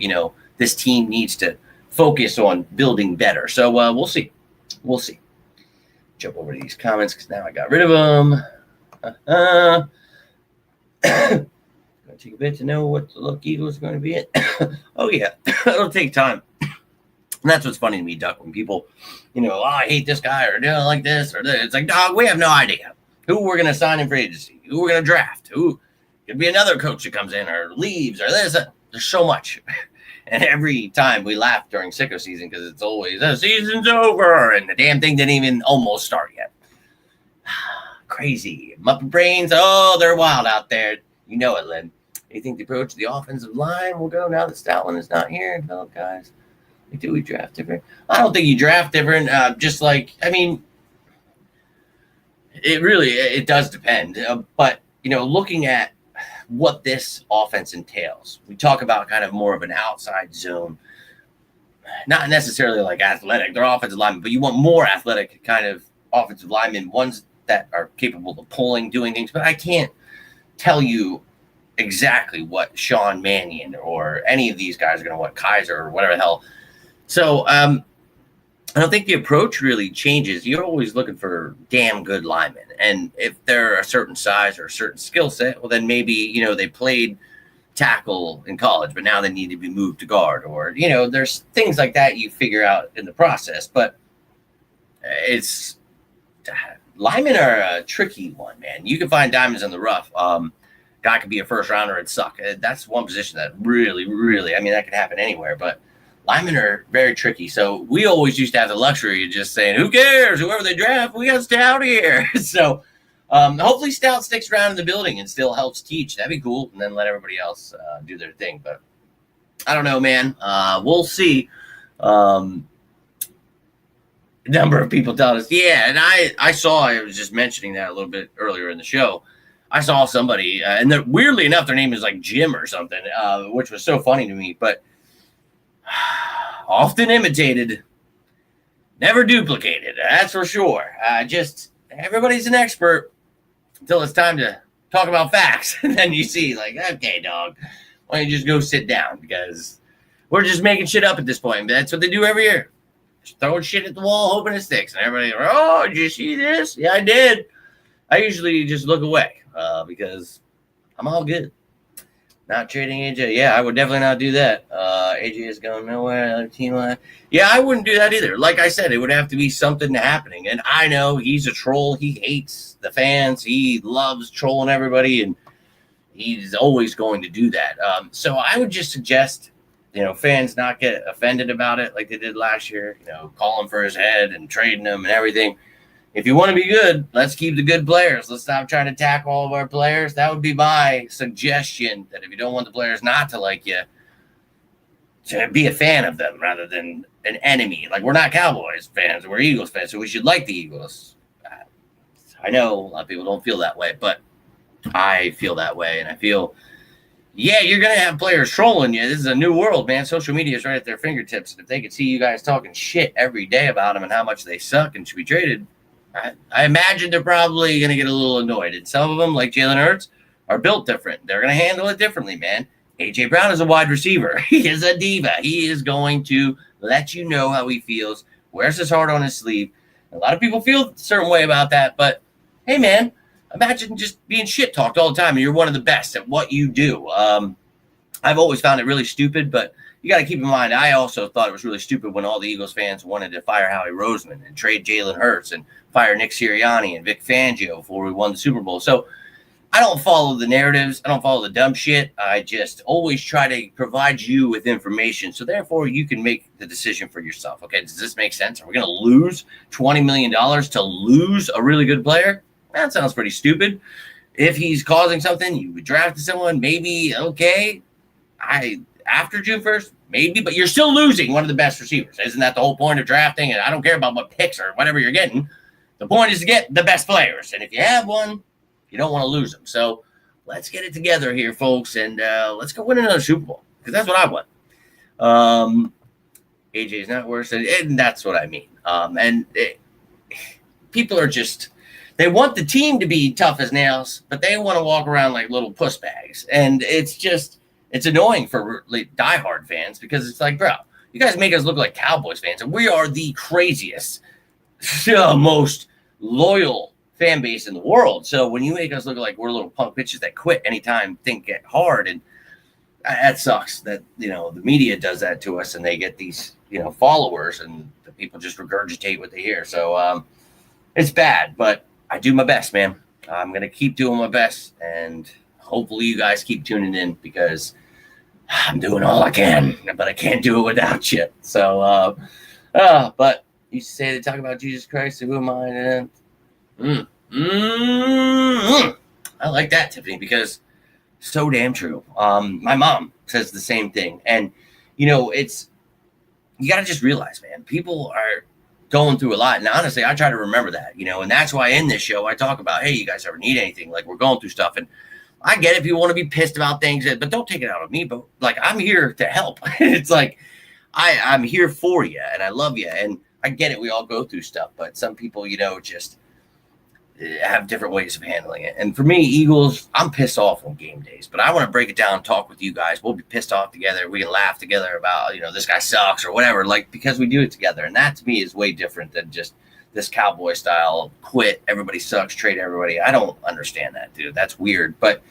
this team needs to focus on building better. So we'll see. We'll see. Jump over to these comments because now I got rid of them. Gonna take a bit to know what the Luck Eagles are going to be at. Oh yeah, it'll take time. And that's what's funny to me, Duck, when people, I hate this guy or don't like this or this. It's like, dog, we have no idea who we're going to sign in free agency, who we're going to draft, who could be another coach that comes in or leaves or this. There's so much. And every time we laugh during sicko season because it's always, the season's over and the damn thing didn't even almost start yet. Crazy. Muppet brains, they're wild out there. You know it, Lynn. You think the approach to the offensive line will go now that Stoutland is not here and develop guys? Do we draft different? I don't think you draft different. It does depend. But, looking at what this offense entails, we talk about kind of more of an outside zone, not necessarily like athletic. They're offensive linemen, but you want more athletic kind of offensive linemen, ones that are capable of pulling, doing things. But I can't tell you exactly what Sean Mannion or any of these guys are going to want, Kaiser or whatever the hell. So I don't think the approach really changes. You're always looking for damn good linemen. And if they're a certain size or a certain skill set, well, then maybe, they played tackle in college, but now they need to be moved to guard. Or, there's things like that you figure out in the process. But linemen are a tricky one, man. You can find diamonds in the rough. Guy could be a first rounder and suck. That's one position that really, really, that could happen anywhere. But linemen are very tricky. So we always used to have the luxury of just saying, who cares? Whoever they draft, we got Stout here. So hopefully Stout sticks around in the building and still helps teach. That'd be cool. And then let everybody else do their thing. But I don't know, man. We'll see. Number of people telling us, yeah. And I was just mentioning that a little bit earlier in the show. I saw somebody, and weirdly enough, their name is like Jim or something, which was so funny to me. But often imitated, never duplicated. That's for sure. Everybody's an expert until it's time to talk about facts. And then you see, like, okay, dog, why don't you just go sit down? Because we're just making shit up at this point. That's what they do every year. Just throwing shit at the wall, hoping it sticks. And everybody, did you see this? Yeah, I did. I usually just look away because I'm all good. Not trading AJ. Yeah, I would definitely not do that. AJ is going nowhere. Another team line. Yeah, I wouldn't do that either. Like I said, it would have to be something happening. And I know he's a troll. He hates the fans. He loves trolling everybody, and he's always going to do that. So I would just suggest, fans not get offended about it like they did last year. Calling for his head and trading him and everything. If you want to be good, let's keep the good players. Let's stop trying to attack all of our players. That would be my suggestion, that if you don't want the players not to like you, to be a fan of them rather than an enemy. Like, we're not Cowboys fans. We're Eagles fans, so we should like the Eagles. I know a lot of people don't feel that way, but I feel that way. And I feel, you're going to have players trolling you. This is a new world, man. Social media is right at their fingertips. And if they could see you guys talking shit every day about them and how much they suck and should be traded, I imagine they're probably going to get a little annoyed. And some of them, like Jalen Hurts, are built different. They're going to handle it differently, man. A.J. Brown is a wide receiver. He is a diva. He is going to let you know how he feels, wears his heart on his sleeve. A lot of people feel a certain way about that. But, hey, man, imagine just being shit-talked all the time, and you're one of the best at what you do. I've always found it really stupid, but you got to keep in mind, I also thought it was really stupid when all the Eagles fans wanted to fire Howie Roseman and trade Jalen Hurts and fire Nick Sirianni and Vic Fangio before we won the Super Bowl. So I don't follow the narratives. I don't follow the dumb shit. I just always try to provide you with information, so therefore you can make the decision for yourself. Okay, does this make sense? Are we going to lose $20 million to lose a really good player? That sounds pretty stupid. If he's causing something, you would draft someone, maybe, okay. after June 1st, maybe, but you're still losing one of the best receivers. Isn't that the whole point of drafting? And I don't care about what picks or whatever you're getting. The point is to get the best players. And if you have one, you don't want to lose them. So let's get it together here, folks, and let's go win another Super Bowl, because that's what I want. AJ's not worse, and that's what I mean. People are just, they want the team to be tough as nails, but they want to walk around like little puss bags. And it's annoying for like diehard fans, because it's like, bro, you guys make us look like Cowboys fans, and we are the craziest, most loyal fan base in the world. So when you make us look like we're little punk bitches that quit anytime things get hard, and that sucks that, the media does that to us, and they get these, followers, and the people just regurgitate what they hear. So it's bad, but I do my best, man. I'm going to keep doing my best, and hopefully you guys keep tuning in, because I'm doing all I can, but I can't do it without you. So, but you say they talk about Jesus Christ, who am I? I like that, Tiffany, because so damn true. My mom says the same thing. And, you got to just realize, man, people are going through a lot. And honestly, I try to remember that, and that's why in this show I talk about, hey, you guys ever need anything? Like, we're going through stuff. And I get it, people want to be pissed about things, but don't take it out on me. But, like, I'm here to help. It's like, I'm here for you, and I love you. And I get it. We all go through stuff. But some people, just have different ways of handling it. And for me, Eagles, I'm pissed off on game days, but I want to break it down and talk with you guys. We'll be pissed off together. We can laugh together about, this guy sucks or whatever, like, because we do it together. And that to me is way different than just this cowboy style quit, everybody sucks, trade everybody. I don't understand that, dude. That's weird. But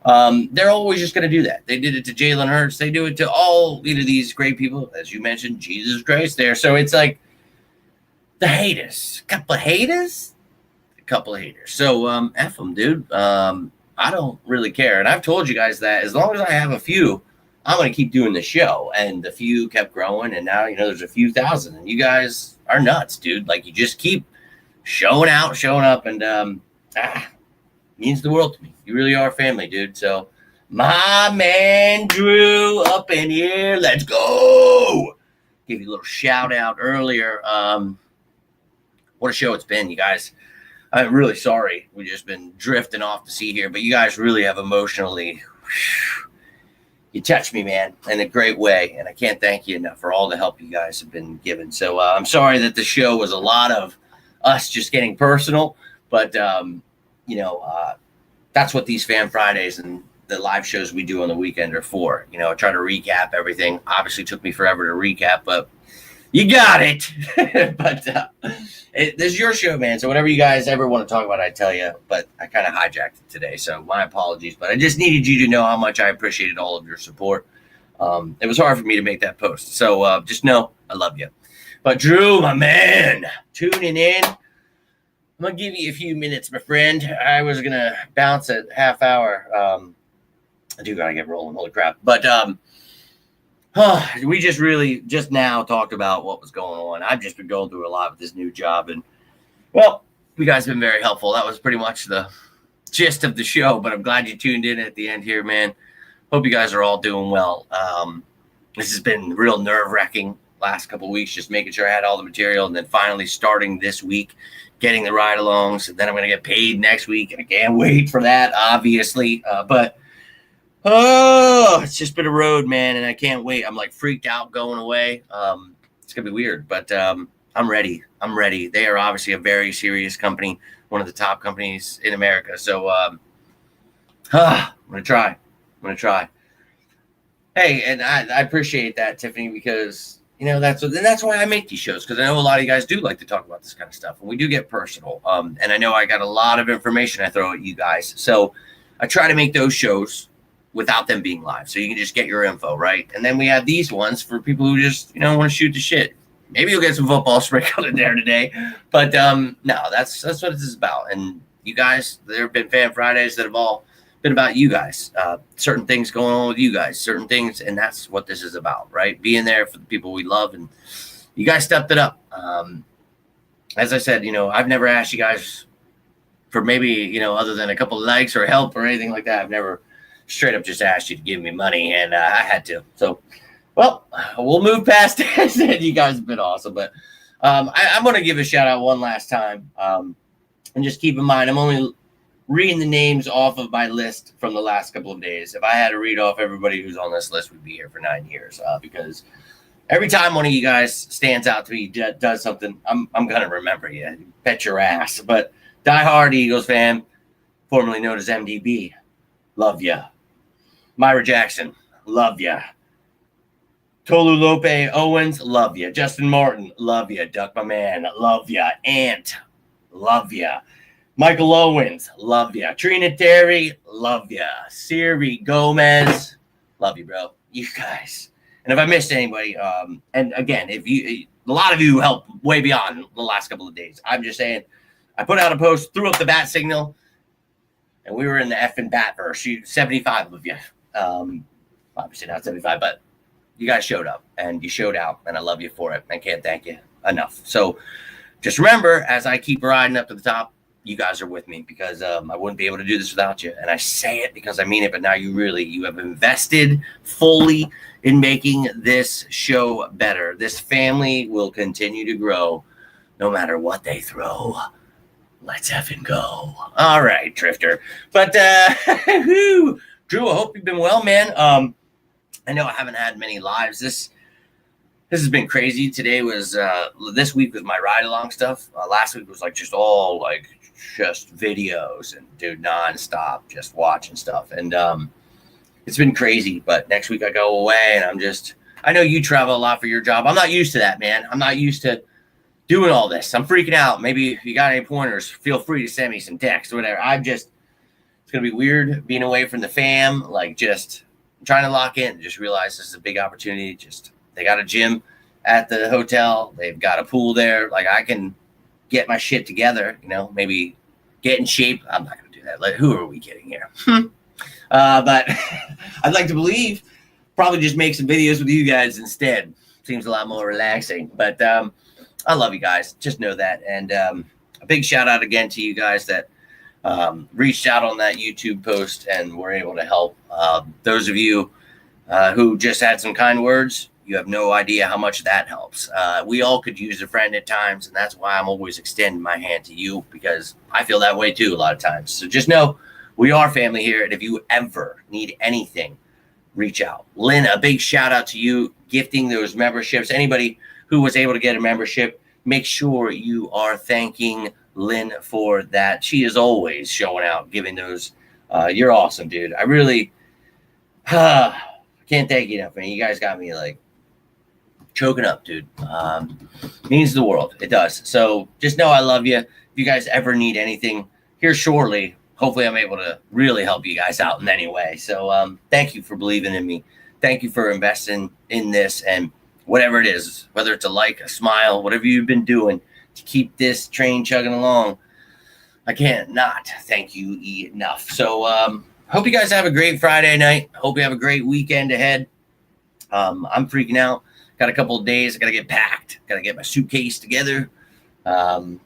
they're always just going to do that. They did it to Jalen Hurts. They do it to all these great people, as you mentioned, Jesus Christ there. So it's like the haters, couple of haters. So F them, dude. I don't really care. And I've told you guys that as long as I have a few, I'm going to keep doing the show. And the few kept growing, and now, there's a few thousand. And you guys are nuts, dude. Like, you just keep showing up, and means the world to me. You really are family, dude. So my man Drew up in here. Let's go. Give you a little shout out earlier. What a show it's been, you guys. I'm really sorry. We've just been drifting off the sea here, but you guys really have emotionally, you touched me, man, in a great way. And I can't thank you enough for all the help you guys have been given. So I'm sorry that the show was a lot of us just getting personal, but that's what these Fan Fridays and the live shows we do on the weekend are for. I try to recap everything. Obviously took me forever to recap, but you got it. But this is your show, man. So whatever you guys ever want to talk about, I tell you. But I kind of hijacked it today, so my apologies. But I just needed you to know how much I appreciated all of your support. It was hard for me to make that post. So just know I love you. But Drew, my man, tuning in. I'm going to give you a few minutes, my friend. I was going to bounce at half hour. I do got to get rolling. Holy crap. But we just now talked about what was going on. I've just been going through a lot with this new job. And, well, you guys have been very helpful. That was pretty much the gist of the show. But I'm glad you tuned in at the end here, man. Hope you guys are all doing well. This has been real nerve-wracking last couple of weeks, just making sure I had all the material, and then finally starting this week, getting the ride-alongs, and then I'm going to get paid next week, and I can't wait for that, obviously. But it's just been a road, man, and I can't wait. I'm, like, freaked out going away. It's going to be weird, but I'm ready. They are obviously a very serious company, one of the top companies in America. So I'm going to try. Hey, and I appreciate that, Tiffany, because that's why I make these shows, because I know a lot of you guys do like to talk about this kind of stuff, and we do get personal. And I know I got a lot of information I throw at you guys, so I try to make those shows without them being live, so you can just get your info, right? And then we have these ones for people who just want to shoot the shit. Maybe you'll get some football sprinkled in there today, but no, that's what this is about. And you guys, there have been Fan Fridays that have all been about you guys, certain things going on with you guys, certain things, and that's what this is about, right? Being there for the people we love, and you guys stepped it up. As I said, I've never asked you guys for maybe, other than a couple of likes or help or anything like that. I've never straight up just asked you to give me money, and I had to. So, well, we'll move past this. You guys have been awesome, but I'm going to give a shout out one last time. And just keep in mind, I'm only reading the names off of my list from the last couple of days. If I had to read off everybody who's on this list, we'd be here for 9 years, because every time one of you guys stands out to me, does something, I'm going to remember you. Bet your ass. But diehard Eagles fan, formerly known as MDB, love ya. Myra Jackson, love ya. Tolu Lope Owens, love ya. Justin Martin, love ya. Duck my man, love ya. Ant, love ya. Michael Owens, love ya. Trina Terry, love ya. Siri Gomez, love you, bro. You guys. And if I missed anybody, and again, a lot of you helped way beyond the last couple of days. I'm just saying, I put out a post, threw up the bat signal, and we were in the effing bat verse. 75 of you. Obviously not 75, but you guys showed up and you showed out, and I love you for it. I can't thank you enough. So just remember, as I keep riding up to the top, you guys are with me, because I wouldn't be able to do this without you. And I say it because I mean it, but now you have invested fully in making this show better. This family will continue to grow no matter what they throw. Let's effing go. All right, Drifter. But Drew, I hope you've been well, man. I know I haven't had many lives. This has been crazy. Today was this week was my ride along stuff. Last week was just videos and dude nonstop just watching stuff. And it's been crazy. But next week I go away, and I know you travel a lot for your job. I'm not used to that, man. I'm not used to doing all this. I'm freaking out. Maybe if you got any pointers, feel free to send me some text or whatever. It's going to be weird being away from the fam, just trying to lock in. Just realize this is a big opportunity. They got a gym at the hotel. They've got a pool there. I can get my shit together, maybe get in shape. I'm not going to do that. Who are we kidding here? But I'd like to believe probably just make some videos with you guys instead. Seems a lot more relaxing. But I love you guys. Just know that. And a big shout out again to you guys that reached out on that YouTube post and were able to help. Those of you who just had some kind words, you have no idea how much that helps. We all could use a friend at times, and that's why I'm always extending my hand to you, because I feel that way too a lot of times. So just know we are family here, and if you ever need anything, reach out. Lynn, a big shout out to you gifting those memberships. Anybody who was able to get a membership, make sure you are thanking Lynn for that. She is always showing out, giving those. You're awesome, dude. I really can't thank you enough, man. You guys got me choking up, dude. Means the world. It does. So just know I love you. If you guys ever need anything here shortly, hopefully I'm able to really help you guys out in any way. So thank you for believing in me. Thank you for investing in this, and whatever it is, whether it's a smile, whatever you've been doing to keep this train chugging along, I can't not thank you enough. So hope you guys have a great Friday night. Hope you have a great weekend ahead. I'm freaking out. Got a couple of days. I got to get packed. Got to get my suitcase together. If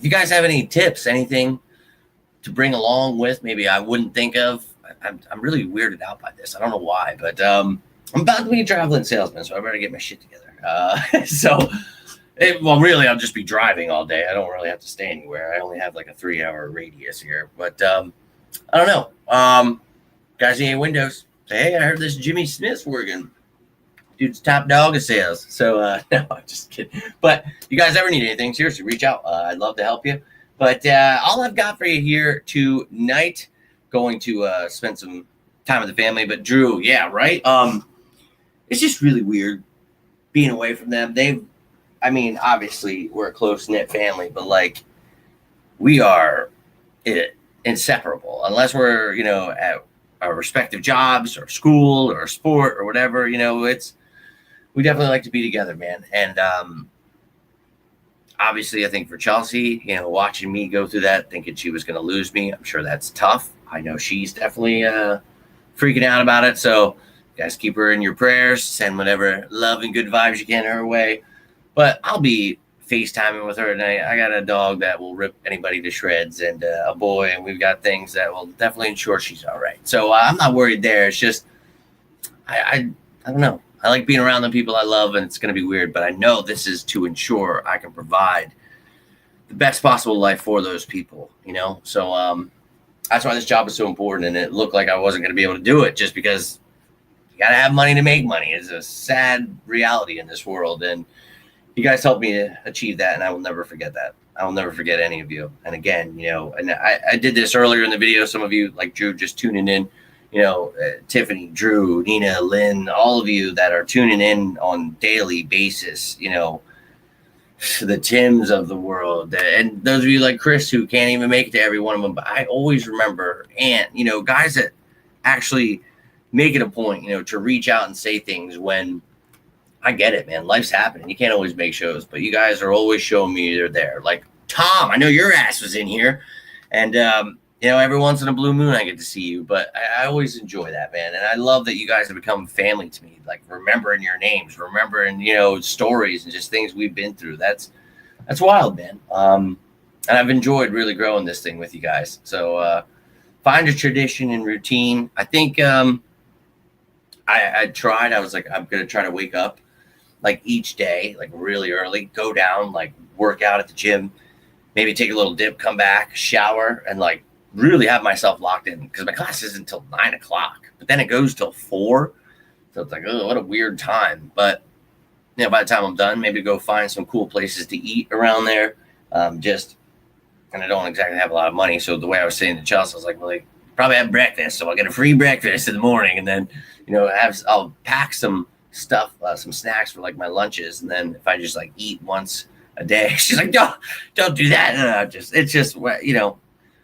you guys have any tips, anything to bring along with, maybe I wouldn't think of. I'm really weirded out by this. I don't know why, but I'm about to be a traveling salesman, so I better get my shit together. Really, I'll just be driving all day. I don't really have to stay anywhere. I only have a 3-hour radius here, but I don't know. Guys, need any windows? Say, hey, I heard this Jimmy Smith's working. Dude's top dog of sales. So, no, I'm just kidding. But you guys ever need anything, seriously, reach out. I'd love to help you. But all I've got for you here tonight, going to spend some time with the family. But Drew, yeah, right? It's just really weird being away from them. Obviously, we're a close-knit family, but we are inseparable. Unless we're, at our respective jobs or school or sport or whatever, we definitely like to be together, man. And obviously, I think for Chelsea, watching me go through that, thinking she was going to lose me, I'm sure that's tough. I know she's definitely freaking out about it. So, guys, keep her in your prayers. Send whatever love and good vibes you can her way. But I'll be FaceTiming with her, and I got a dog that will rip anybody to shreds, and a boy, and we've got things that will definitely ensure she's all right. So I'm not worried there. It's just I don't know. I like being around the people I love, and it's going to be weird, but I know this is to ensure I can provide the best possible life for those people, you know? So that's why this job is so important, and it looked like I wasn't going to be able to do it just because you got to have money to make money. It's a sad reality in this world, and you guys helped me to achieve that, and I will never forget that. I will never forget any of you. And again, you know, and I did this earlier in the video. Some of you, like Drew, just tuning in, you know, Tiffany, Drew, Nina, Lynn, all of you that are tuning in on daily basis, you know, the Tims of the world, and those of you like Chris who can't even make it to every one of them. But I always remember, and, you know, guys that actually make it a point, you know, to reach out and say things when I get it, man. Life's happening. You can't always make shows, but you guys are always showing me you're there. Like Tom, I know your ass was in here, and you know, every once in a blue moon I get to see you. But I always enjoy that, man, and I love that you guys have become family to me. Like remembering your names, remembering, you know, stories and just things we've been through. That's wild, man. And I've enjoyed really growing this thing with you guys. So find a tradition and routine. I think I tried. I was like, I'm gonna try to wake up like each day, like really early, go down, like work out at the gym, maybe take a little dip, come back, shower, and like really have myself locked in, because my class isn't until 9 o'clock, but then it goes till 4. So it's like, oh, what a weird time. But you know, by the time I'm done, maybe go find some cool places to eat around there. And I don't exactly have a lot of money. So the way I was saying to Chelsea, I was like, well, like, probably have breakfast. So I'll get a free breakfast in the morning, and then, you know, I'll pack some stuff, some snacks for like my lunches, and then if I just like eat once a day, she's like, don't do that. No, it's just, you know,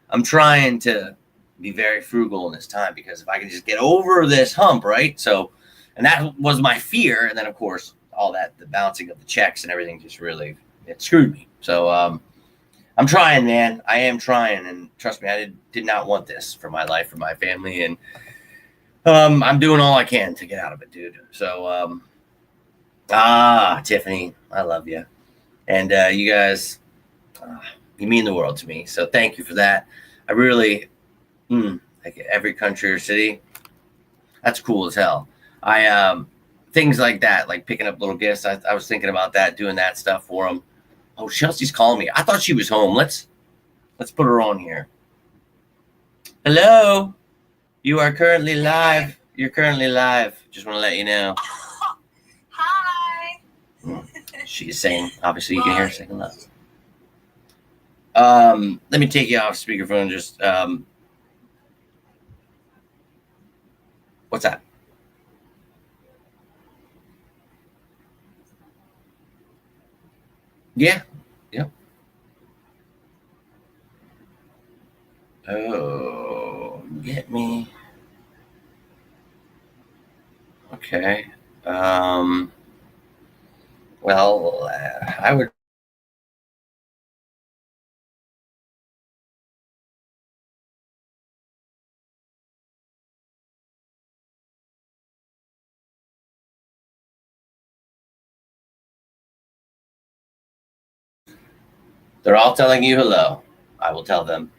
I'm trying to be very frugal in this time, because if I can just get over this hump, right? So, and that was my fear, and then of course all that, the bouncing of the checks and everything, just really, it screwed me. So I'm trying, man. I am trying, and trust me, I did not want this for my life, for my family, and I'm doing all I can to get out of it, dude. So, Tiffany, I love you. And you guys, you mean the world to me. So thank you for that. I really, like every country or city, that's cool as hell. Things like that, like picking up little gifts. I was thinking about that, doing that stuff for them. Oh, Chelsea's calling me. I thought she was home. Let's put her on here. Hello. You are currently live. You're currently live. Just want to let you know. Hi. She's saying, obviously you can hear her saying hello. Let me take you off speakerphone. Just, what's that? Yeah. Yep. Oh, get me. Okay. Well, I would. They're all telling you hello. I will tell them.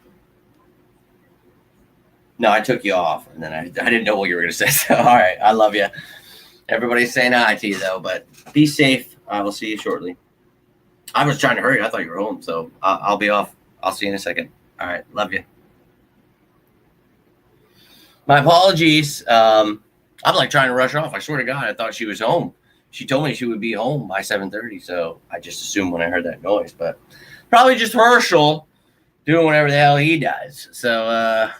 No, I took you off, and then I didn't know what you were going to say. So, all right, I love you. Everybody's saying hi to you, though, but be safe. I will see you shortly. I was trying to hurry. I thought you were home, so I'll be off. I'll see you in a second. All right, love you. My apologies. I'm like trying to rush off. I swear to God, I thought she was home. She told me she would be home by 7:30, so I just assumed when I heard that noise. But probably just Herschel doing whatever the hell he does. So,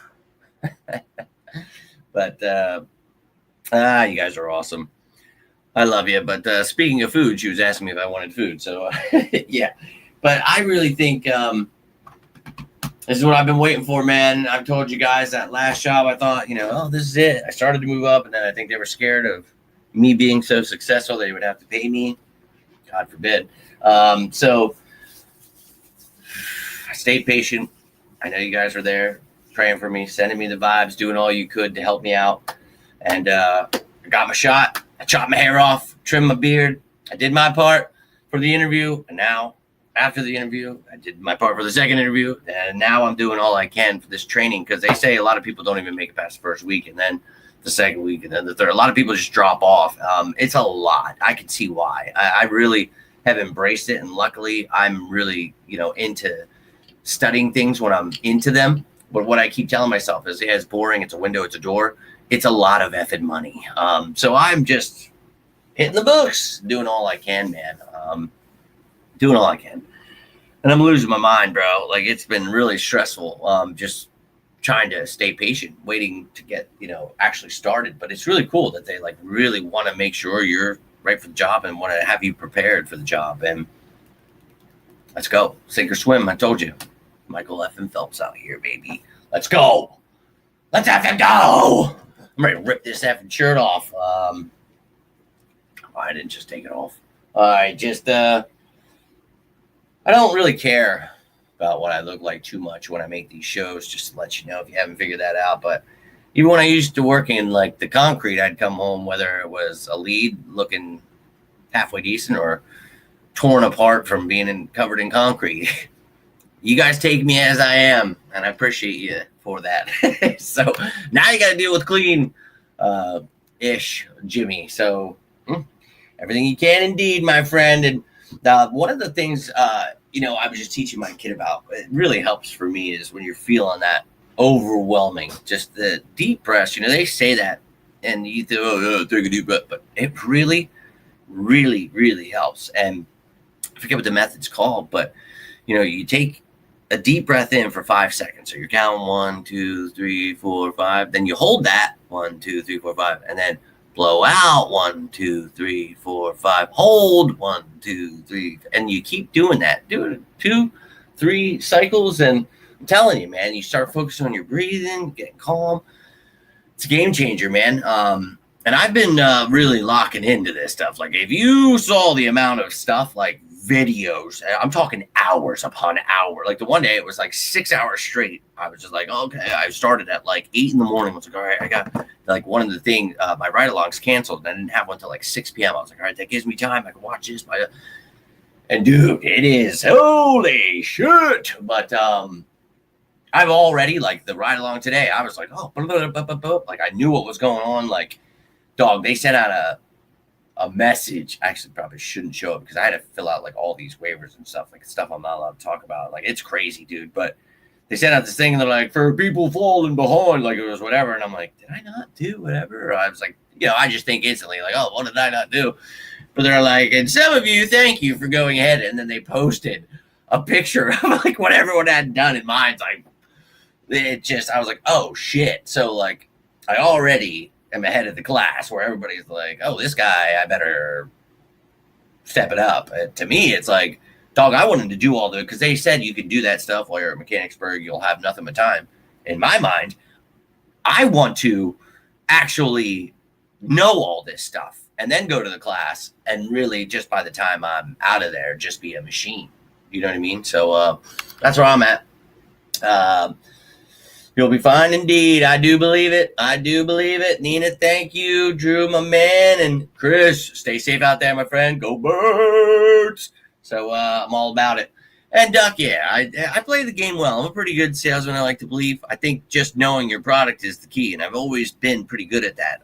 but you guys are awesome. I love you. But speaking of food, she was asking me if I wanted food. So, yeah. But I really think this is what I've been waiting for, man. I've told you guys that last job, I thought, you know, oh, this is it. I started to move up, and then I think they were scared of me being so successful they would have to pay me. God forbid. So I stayed patient. I know you guys were there praying for me, sending me the vibes, doing all you could to help me out. And I got my shot. I chopped my hair off, trimmed my beard. I did my part for the interview, and now after the interview. I did my part for the second interview, and now I'm doing all I can for this training, because they say a lot of people don't even make it past the first week, and then the second week, and then the third. A lot of people just drop off. It's a lot. I can see why. I really have embraced it, and luckily I'm really, into studying things when I'm into them. But what I keep telling myself is, yeah, it's boring. It's a window. It's a door. It's a lot of effing money. So I'm just hitting the books, doing all I can, man. Doing all I can. And I'm losing my mind, bro. Like, it's been really stressful. Just trying to stay patient, waiting to get, actually started. But it's really cool that they really want to make sure you're right for the job and want to have you prepared for the job. And let's go. Sink or swim. I told you. Michael effing Phelps out here, baby. Let's go. Let's effing go. I'm ready to rip this effing shirt off. I didn't just take it off. I don't really care about what I look like too much when I make these shows, just to let you know if you haven't figured that out. But even when I used to work in the concrete, I'd come home, whether it was a lead looking halfway decent or torn apart from being covered in concrete. You guys take me as I am, and I appreciate you for that. So now you got to deal with clean ish Jimmy. So everything you can, indeed, my friend. And one of the things, I was just teaching my kid about, it really helps for me, is when you're feeling that overwhelming, just the deep breaths. They say that, and you think, oh, take a deep breath, but it really, really, really helps. And I forget what the method's called, but, you take a deep breath in for 5 seconds. So you're counting 1, 2, 3, 4, 5. Then you hold that 1, 2, 3, 4, 5, and then blow out 1, 2, 3, 4, 5. Hold 1, 2, 3, and you keep doing that. Do it 2, 3 cycles, and I'm telling you, man, you start focusing on your breathing, getting calm. It's a game changer, man. And I've been really locking into this stuff. Like, if you saw the amount of stuff, videos, I'm talking hours upon hour. The one day it was 6 hours straight. I was just okay. I started at 8 in the morning. I was all right, I got one of the things, my ride alongs canceled, and I didn't have one till 6 p.m. I was all right, that gives me time. I can watch this. And dude, it is holy shit. But I've already the ride along today. I was oh, blah, blah, blah, blah. I knew what was going on. Dog, they sent out a message. Actually, probably shouldn't show it, because I had to fill out all these waivers and stuff, stuff I'm not allowed to talk about. It's crazy, dude. But they sent out this thing, and they're for people falling behind, it was whatever. And I'm did I not do whatever? I was I just think instantly, oh, what did I not do? But they're and some of you, thank you for going ahead. And then they posted a picture of what everyone had done, and mine's it just, I was oh shit. So I already am ahead of the class, where everybody's oh, this guy, I better step it up. To me, it's dog, I wanted to do all the, because they said you can do that stuff while you're at Mechanicsburg, you'll have nothing but time. In my mind, I want to actually know all this stuff and then go to the class, and really just by the time I'm out of there, just be a machine. You know what I mean? So that's where I'm at. You'll be fine indeed. I do believe it. I do believe it. Nina, thank you. Drew, my man. And Chris, stay safe out there, my friend. Go Birds. So I'm all about it. And Duck, yeah, I play the game well. I'm a pretty good salesman, I like to believe. I think just knowing your product is the key, and I've always been pretty good at that.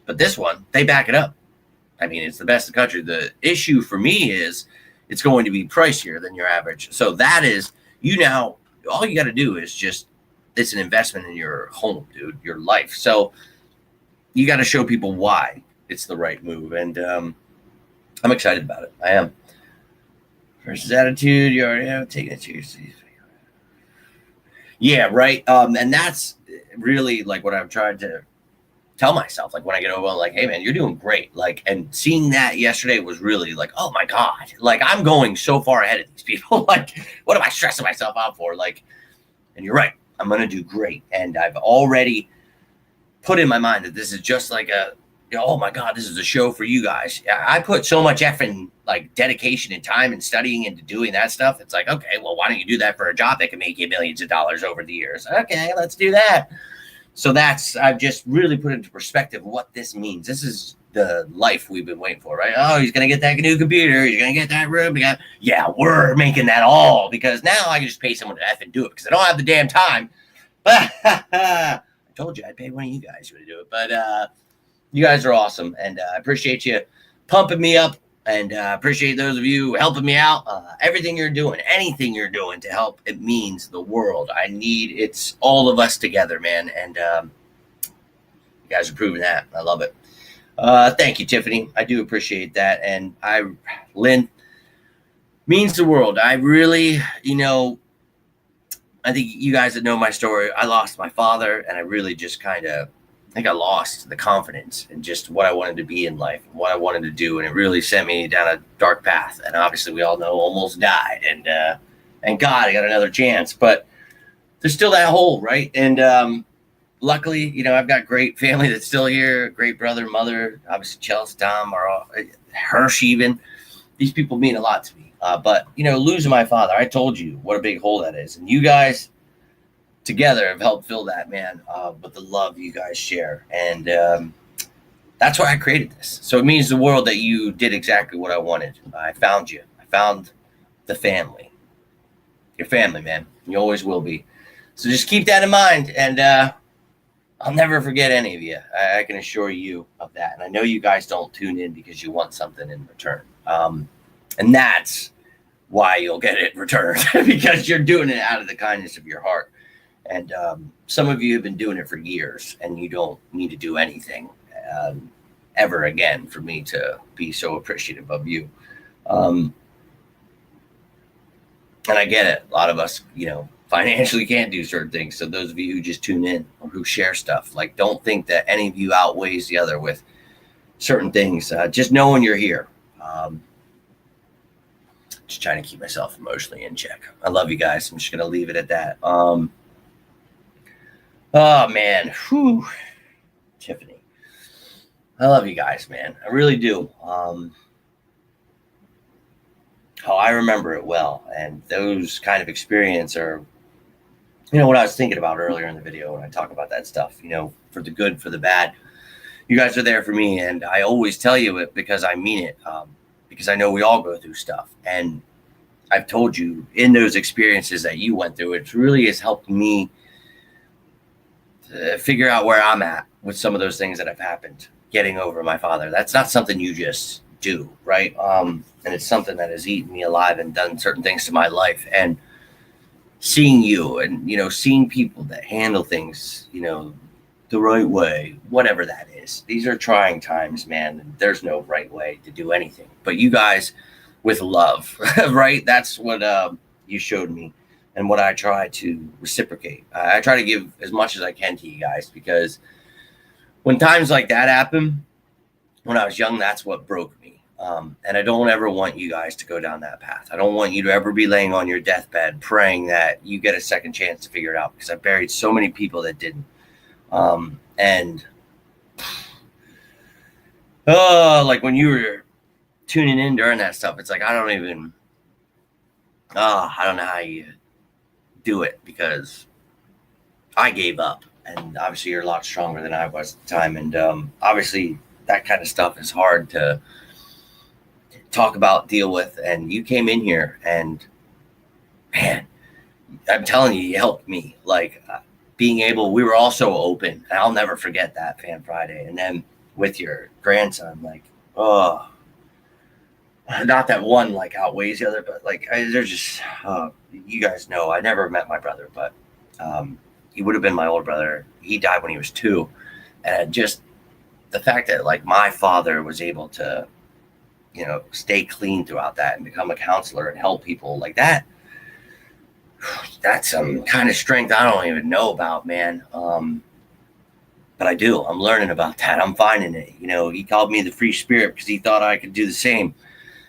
But this one, they back it up. I mean, it's the best in the country. The issue for me is it's going to be pricier than your average. So that is, all you got to do is just, it's an investment in your home, dude, your life. So you got to show people why it's the right move. And I'm excited about it. I am. Versus attitude, you already have taken it seriously. Yeah, right. And that's really what I've tried to tell myself. When I get over, hey, man, you're doing great. And seeing that yesterday was really oh my God. I'm going so far ahead of these people. What am I stressing myself out for? And you're right. I'm going to do great. And I've already put in my mind that this is just oh my God, this is a show for you guys. I put so much effing dedication and time and studying into doing that stuff. It's okay, well, why don't you do that for a job that can make you millions of dollars over the years? Okay, let's do that. So I've just really put into perspective what this means. This is the life we've been waiting for, right? Oh, he's going to get that new computer. He's going to get that room. Yeah, we're making that all because now I can just pay someone to F and do it because I don't have the damn time. I told you I'd pay one of you guys to do it. But you guys are awesome. And I appreciate you pumping me up. And appreciate those of you helping me out. Everything you're doing, anything you're doing to help, it means the world. It's all of us together, man. And you guys are proving that. I love it. Thank you, Tiffany. I do appreciate that. And Lynn, means the world. I really, I think you guys that know my story, I lost my father and I really just I think I lost the confidence in just what I wanted to be in life, and what I wanted to do. And it really sent me down a dark path. And obviously we all know almost died. And thank God I got another chance, but there's still that hole, right? And luckily, I've got great family that's still here, great brother, mother, obviously Chelsea, Tom, Hirsch even. These people mean a lot to me. But, losing my father, I told you what a big hole that is. And you guys together have helped fill that, man, with the love you guys share. And that's why I created this. So it means the world that you did exactly what I wanted. I found you. I found the family. Your family, man. You always will be. So just keep that in mind. And I'll never forget any of you. I can assure you of that. And I know you guys don't tune in because you want something in return. And that's why you'll get it returned, because you're doing it out of the kindness of your heart. And some of you have been doing it for years, and you don't need to do anything ever again for me to be so appreciative of you. And I get it. A lot of us, financially can't do certain things. So those of you who just tune in or who share stuff, don't think that any of you outweighs the other with certain things. Just knowing you're here. Just trying to keep myself emotionally in check. I love you guys. I'm just going to leave it at that. Oh, man. Whew. Tiffany. I love you guys, man. I really do. I remember it well. And those kind of experience are, what I was thinking about earlier in the video when I talk about that stuff, for the good, for the bad. You guys are there for me. And I always tell you it because I mean it. Because I know we all go through stuff. And I've told you in those experiences that you went through, it really has helped me to figure out where I'm at with some of those things that have happened, getting over my father. That's not something you just do, right? And it's something that has eaten me alive and done certain things to my life. And seeing you and, seeing people that handle things, the right way, whatever that is. These are trying times, man. There's no right way to do anything. But you guys with love, right? That's what you showed me and what I try to reciprocate. I try to give as much as I can to you guys because when times like that happen, when I was young, that's what broke me. And I don't ever want you guys to go down that path. I don't want you to ever be laying on your deathbed praying that you get a second chance to figure it out because I buried so many people that didn't. And when you were tuning in during that stuff, it's I don't know how you do it because I gave up. And obviously you're a lot stronger than I was at the time. And obviously that kind of stuff is hard to talk about, deal with. And you came in here and, man, I'm telling you helped me. Being able, we were all so open. And I'll never forget that Fan Friday. And then with your grandson, not that one outweighs the other, but they're just, you guys know, I never met my brother, but he would have been my older brother. He died when he was 2. And just the fact that my father was able to, stay clean throughout that and become a counselor and help people like that. That's some kind of strength I don't even know about, man. But I do. I'm learning about that. I'm finding it. He called me the free spirit because he thought I could do the same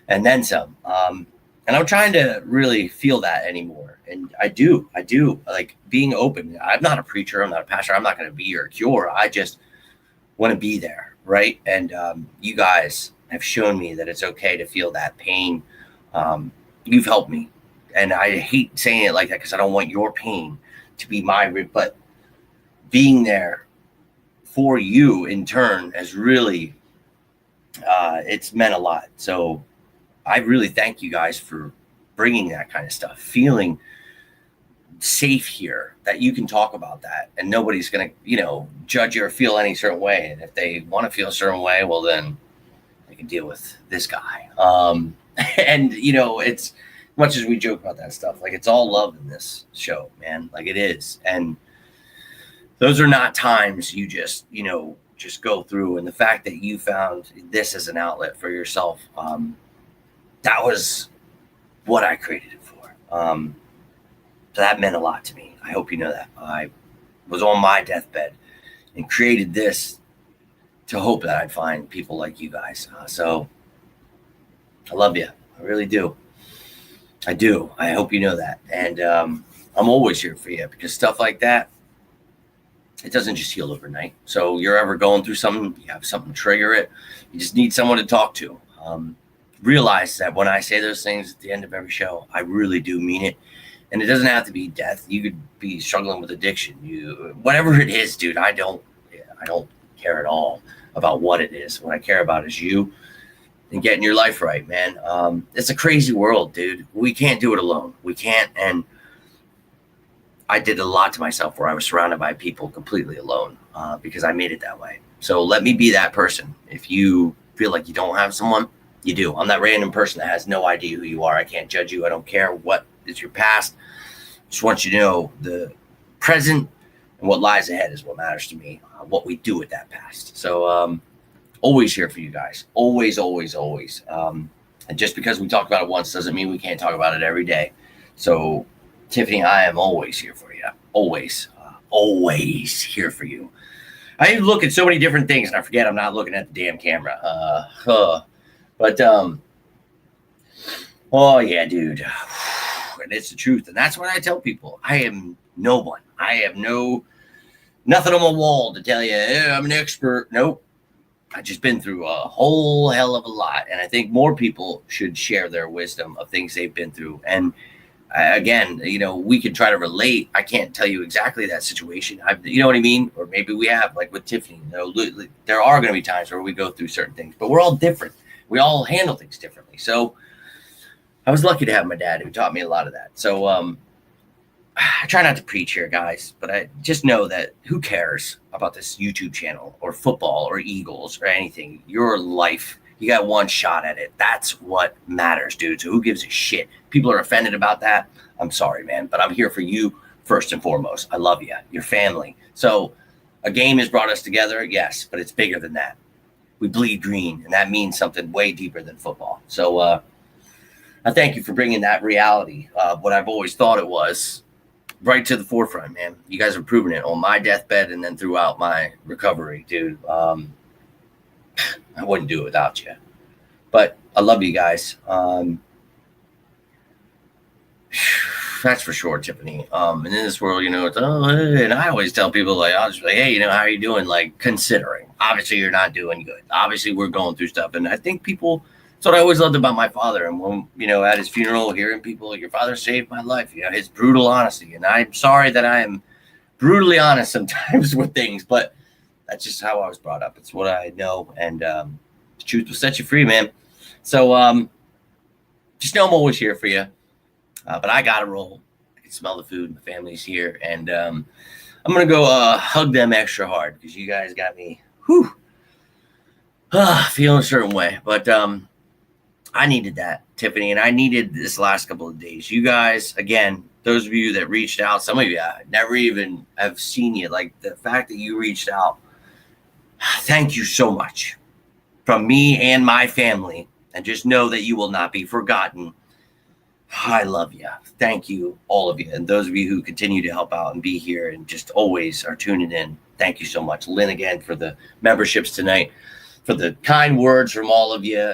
and then some. And I'm trying to really feel that anymore. And I do being open. I'm not a preacher. I'm not a pastor. I'm not going to be your cure. I just want to be there. Right. And you guys have shown me that it's okay to feel that pain. You've helped me. And I hate saying it like that because I don't want your pain to be but being there for you in turn has really It's meant a lot. So I really thank you guys for bringing that kind of stuff, feeling safe here that you can talk about that and nobody's going to, judge you or feel any certain way. And if they want to feel a certain way, well, then they can deal with this guy. And, it's much as we joke about that stuff, like it's all love in this show, man. Like it is. And those are not times you just go through. And the fact that you found this as an outlet for yourself, that was what I created it for. So that meant a lot to me. I hope you know that. I was on my deathbed and created this to hope that I'd find people like you guys. So I love you. I really do. I do. I hope you know that. And I'm always here for you because stuff like that, it doesn't just heal overnight. So you're ever going through something, you have something trigger it, you just need someone to talk to. Realize that when I say those things at the end of every show, I really do mean it. And it doesn't have to be death. You could be struggling with addiction. Whatever it is, dude, I don't care at all about what it is. What I care about is you and getting your life right, man. It's a crazy world, dude. We can't do it alone. We can't. And I did a lot to myself where I was surrounded by people completely alone because I made it that way. So let me be that person. If you feel like you don't have someone, you do. I'm that random person that has no idea who you are. I can't judge you. I don't care what is your past. Just want you to know the present and what lies ahead is what matters to me, what we do with that past. So always here for you guys. Always, always, always. And just because we talk about it once doesn't mean we can't talk about it every day. So Tiffany, I am always here for you. Always, always here for you. I look at so many different things and I forget I'm not looking at the damn camera. But oh yeah, dude. And it's the truth. And that's what I tell people. I am no one. I have nothing on my wall to tell you, I'm an expert. Nope. I've just been through a whole hell of a lot. And I think more people should share their wisdom of things they've been through. And again, we can try to relate. I can't tell you exactly that situation. You know what I mean? Or maybe we have, like with Tiffany, there are going to be times where we go through certain things, but we're all different. We all handle things differently. So I was lucky to have my dad who taught me a lot of that. So I try not to preach here, guys, but I just know that who cares about this YouTube channel or football or Eagles or anything? Your life, you got one shot at it. That's what matters, dude. So who gives a shit? People are offended about that. I'm sorry, man, but I'm here for you first and foremost. I love you, your family. So a game has brought us together, yes, but it's bigger than that. We bleed green, and that means something way deeper than football. So I thank you for bringing that reality, what I've always thought it was, right to the forefront, man. You guys have proven it on my deathbed and then throughout my recovery, dude. I wouldn't do it without you. But I love you guys. That's for sure, Tiffany. And in this world, it's, and I always tell people, like, I'll just be like, hey, how are you doing? Like, considering. Obviously, you're not doing good. Obviously, we're going through stuff. And I think people, that's what I always loved about my father. And when, at his funeral, hearing people, your father saved my life, his brutal honesty. And I'm sorry that I am brutally honest sometimes with things, but that's just how I was brought up. It's what I know. And the truth will set you free, man. So just know I'm always here for you. But I got to roll. I can smell the food. My family's here. And I'm going to go hug them extra hard because you guys got me feeling a certain way. But I needed that, Tiffany, and I needed this last couple of days. You guys, again, those of you that reached out, some of you I never even have seen you. Like the fact that you reached out, thank you so much from me and my family. And just know that you will not be forgotten. I love you. Thank you, all of you. And those of you who continue to help out and be here and just always are tuning in. Thank you so much. Lynn, again, for the memberships tonight, for the kind words from all of you.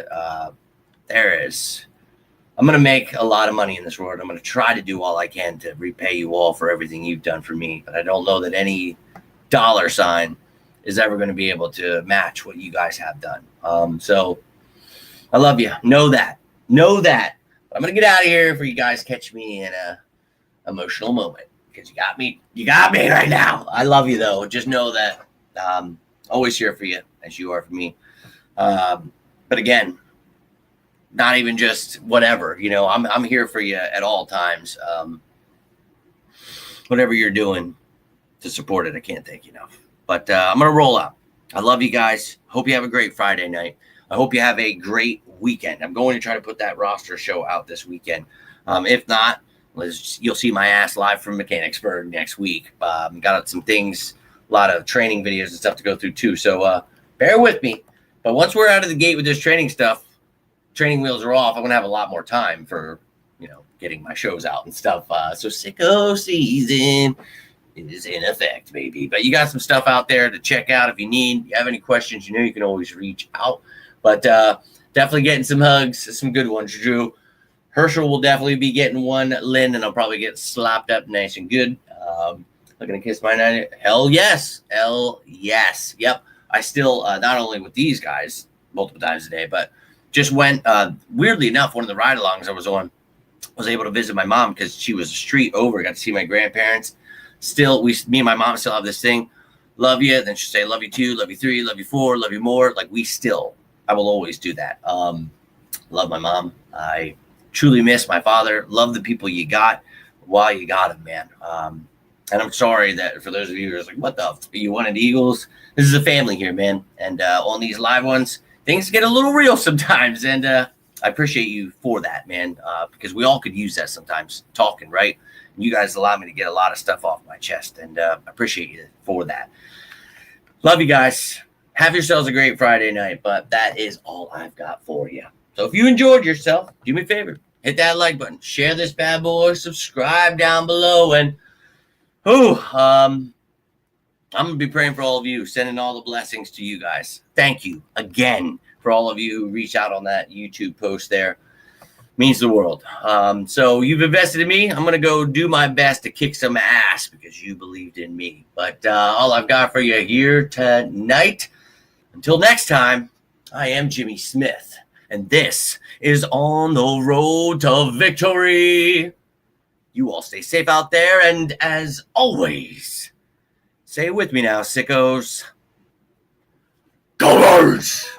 I'm going to make a lot of money in this world. I'm going to try to do all I can to repay you all for everything you've done for me. But I don't know that any dollar sign is ever going to be able to match what you guys have done. So I love you. Know that. But I'm going to get out of here before you guys catch me in a emotional moment because you got me right now. I love you though. Just know that always here for you as you are for me. But again, not even just whatever, I'm here for you at all times. Whatever you're doing to support it, I can't thank you enough. But I'm going to roll out. I love you guys. Hope you have a great Friday night. I hope you have a great weekend. I'm going to try to put that roster show out this weekend. If not, you'll see my ass live from Mechanicsburg next week. Got some things, a lot of training videos and stuff to go through too. So bear with me. But once we're out of the gate with this training stuff, training wheels are off, I'm going to have a lot more time for, getting my shows out and stuff. So sicko season is in effect, baby. But you got some stuff out there to check out if you need. You have any questions, you can always reach out. But definitely getting some hugs, some good ones, Drew. Herschel will definitely be getting one. Lynn, and I'll probably get slapped up nice and good. Looking to kiss my night. Hell yes. Hell yes. Yep. I still, not only with these guys multiple times a day, but just went, weirdly enough, one of the ride-alongs I was on, was able to visit my mom because she was a street over. Got to see my grandparents. Still, me and my mom still have this thing. Love you. Then she'll say, love you 2, love you 3, love you 4, love you more. Like I will always do that. Love my mom. I truly miss my father. Love the people you got while you got them, man. And I'm sorry that for those of you who are like, what the you wanted Eagles? This is a family here, man. And on these live ones, things get a little real sometimes. And I appreciate you for that, man, because we all could use that sometimes, talking, right? And you guys allow me to get a lot of stuff off my chest, and I appreciate you for that. Love you guys. Have yourselves a great Friday night, but that is all I've got for you. So if you enjoyed yourself, do me a favor. Hit that like button. Share this bad boy. Subscribe down below. And I'm going to be praying for all of you, sending all the blessings to you guys. Thank you again for all of you who reached out on that YouTube post there. Means the world. So you've invested in me. I'm going to go do my best to kick some ass because you believed in me. But all I've got for you here tonight, until next time, I am Jimmy Smith, and this is On the Road to Victory. You all stay safe out there, and as always, say it with me now, sickos. Go Birds!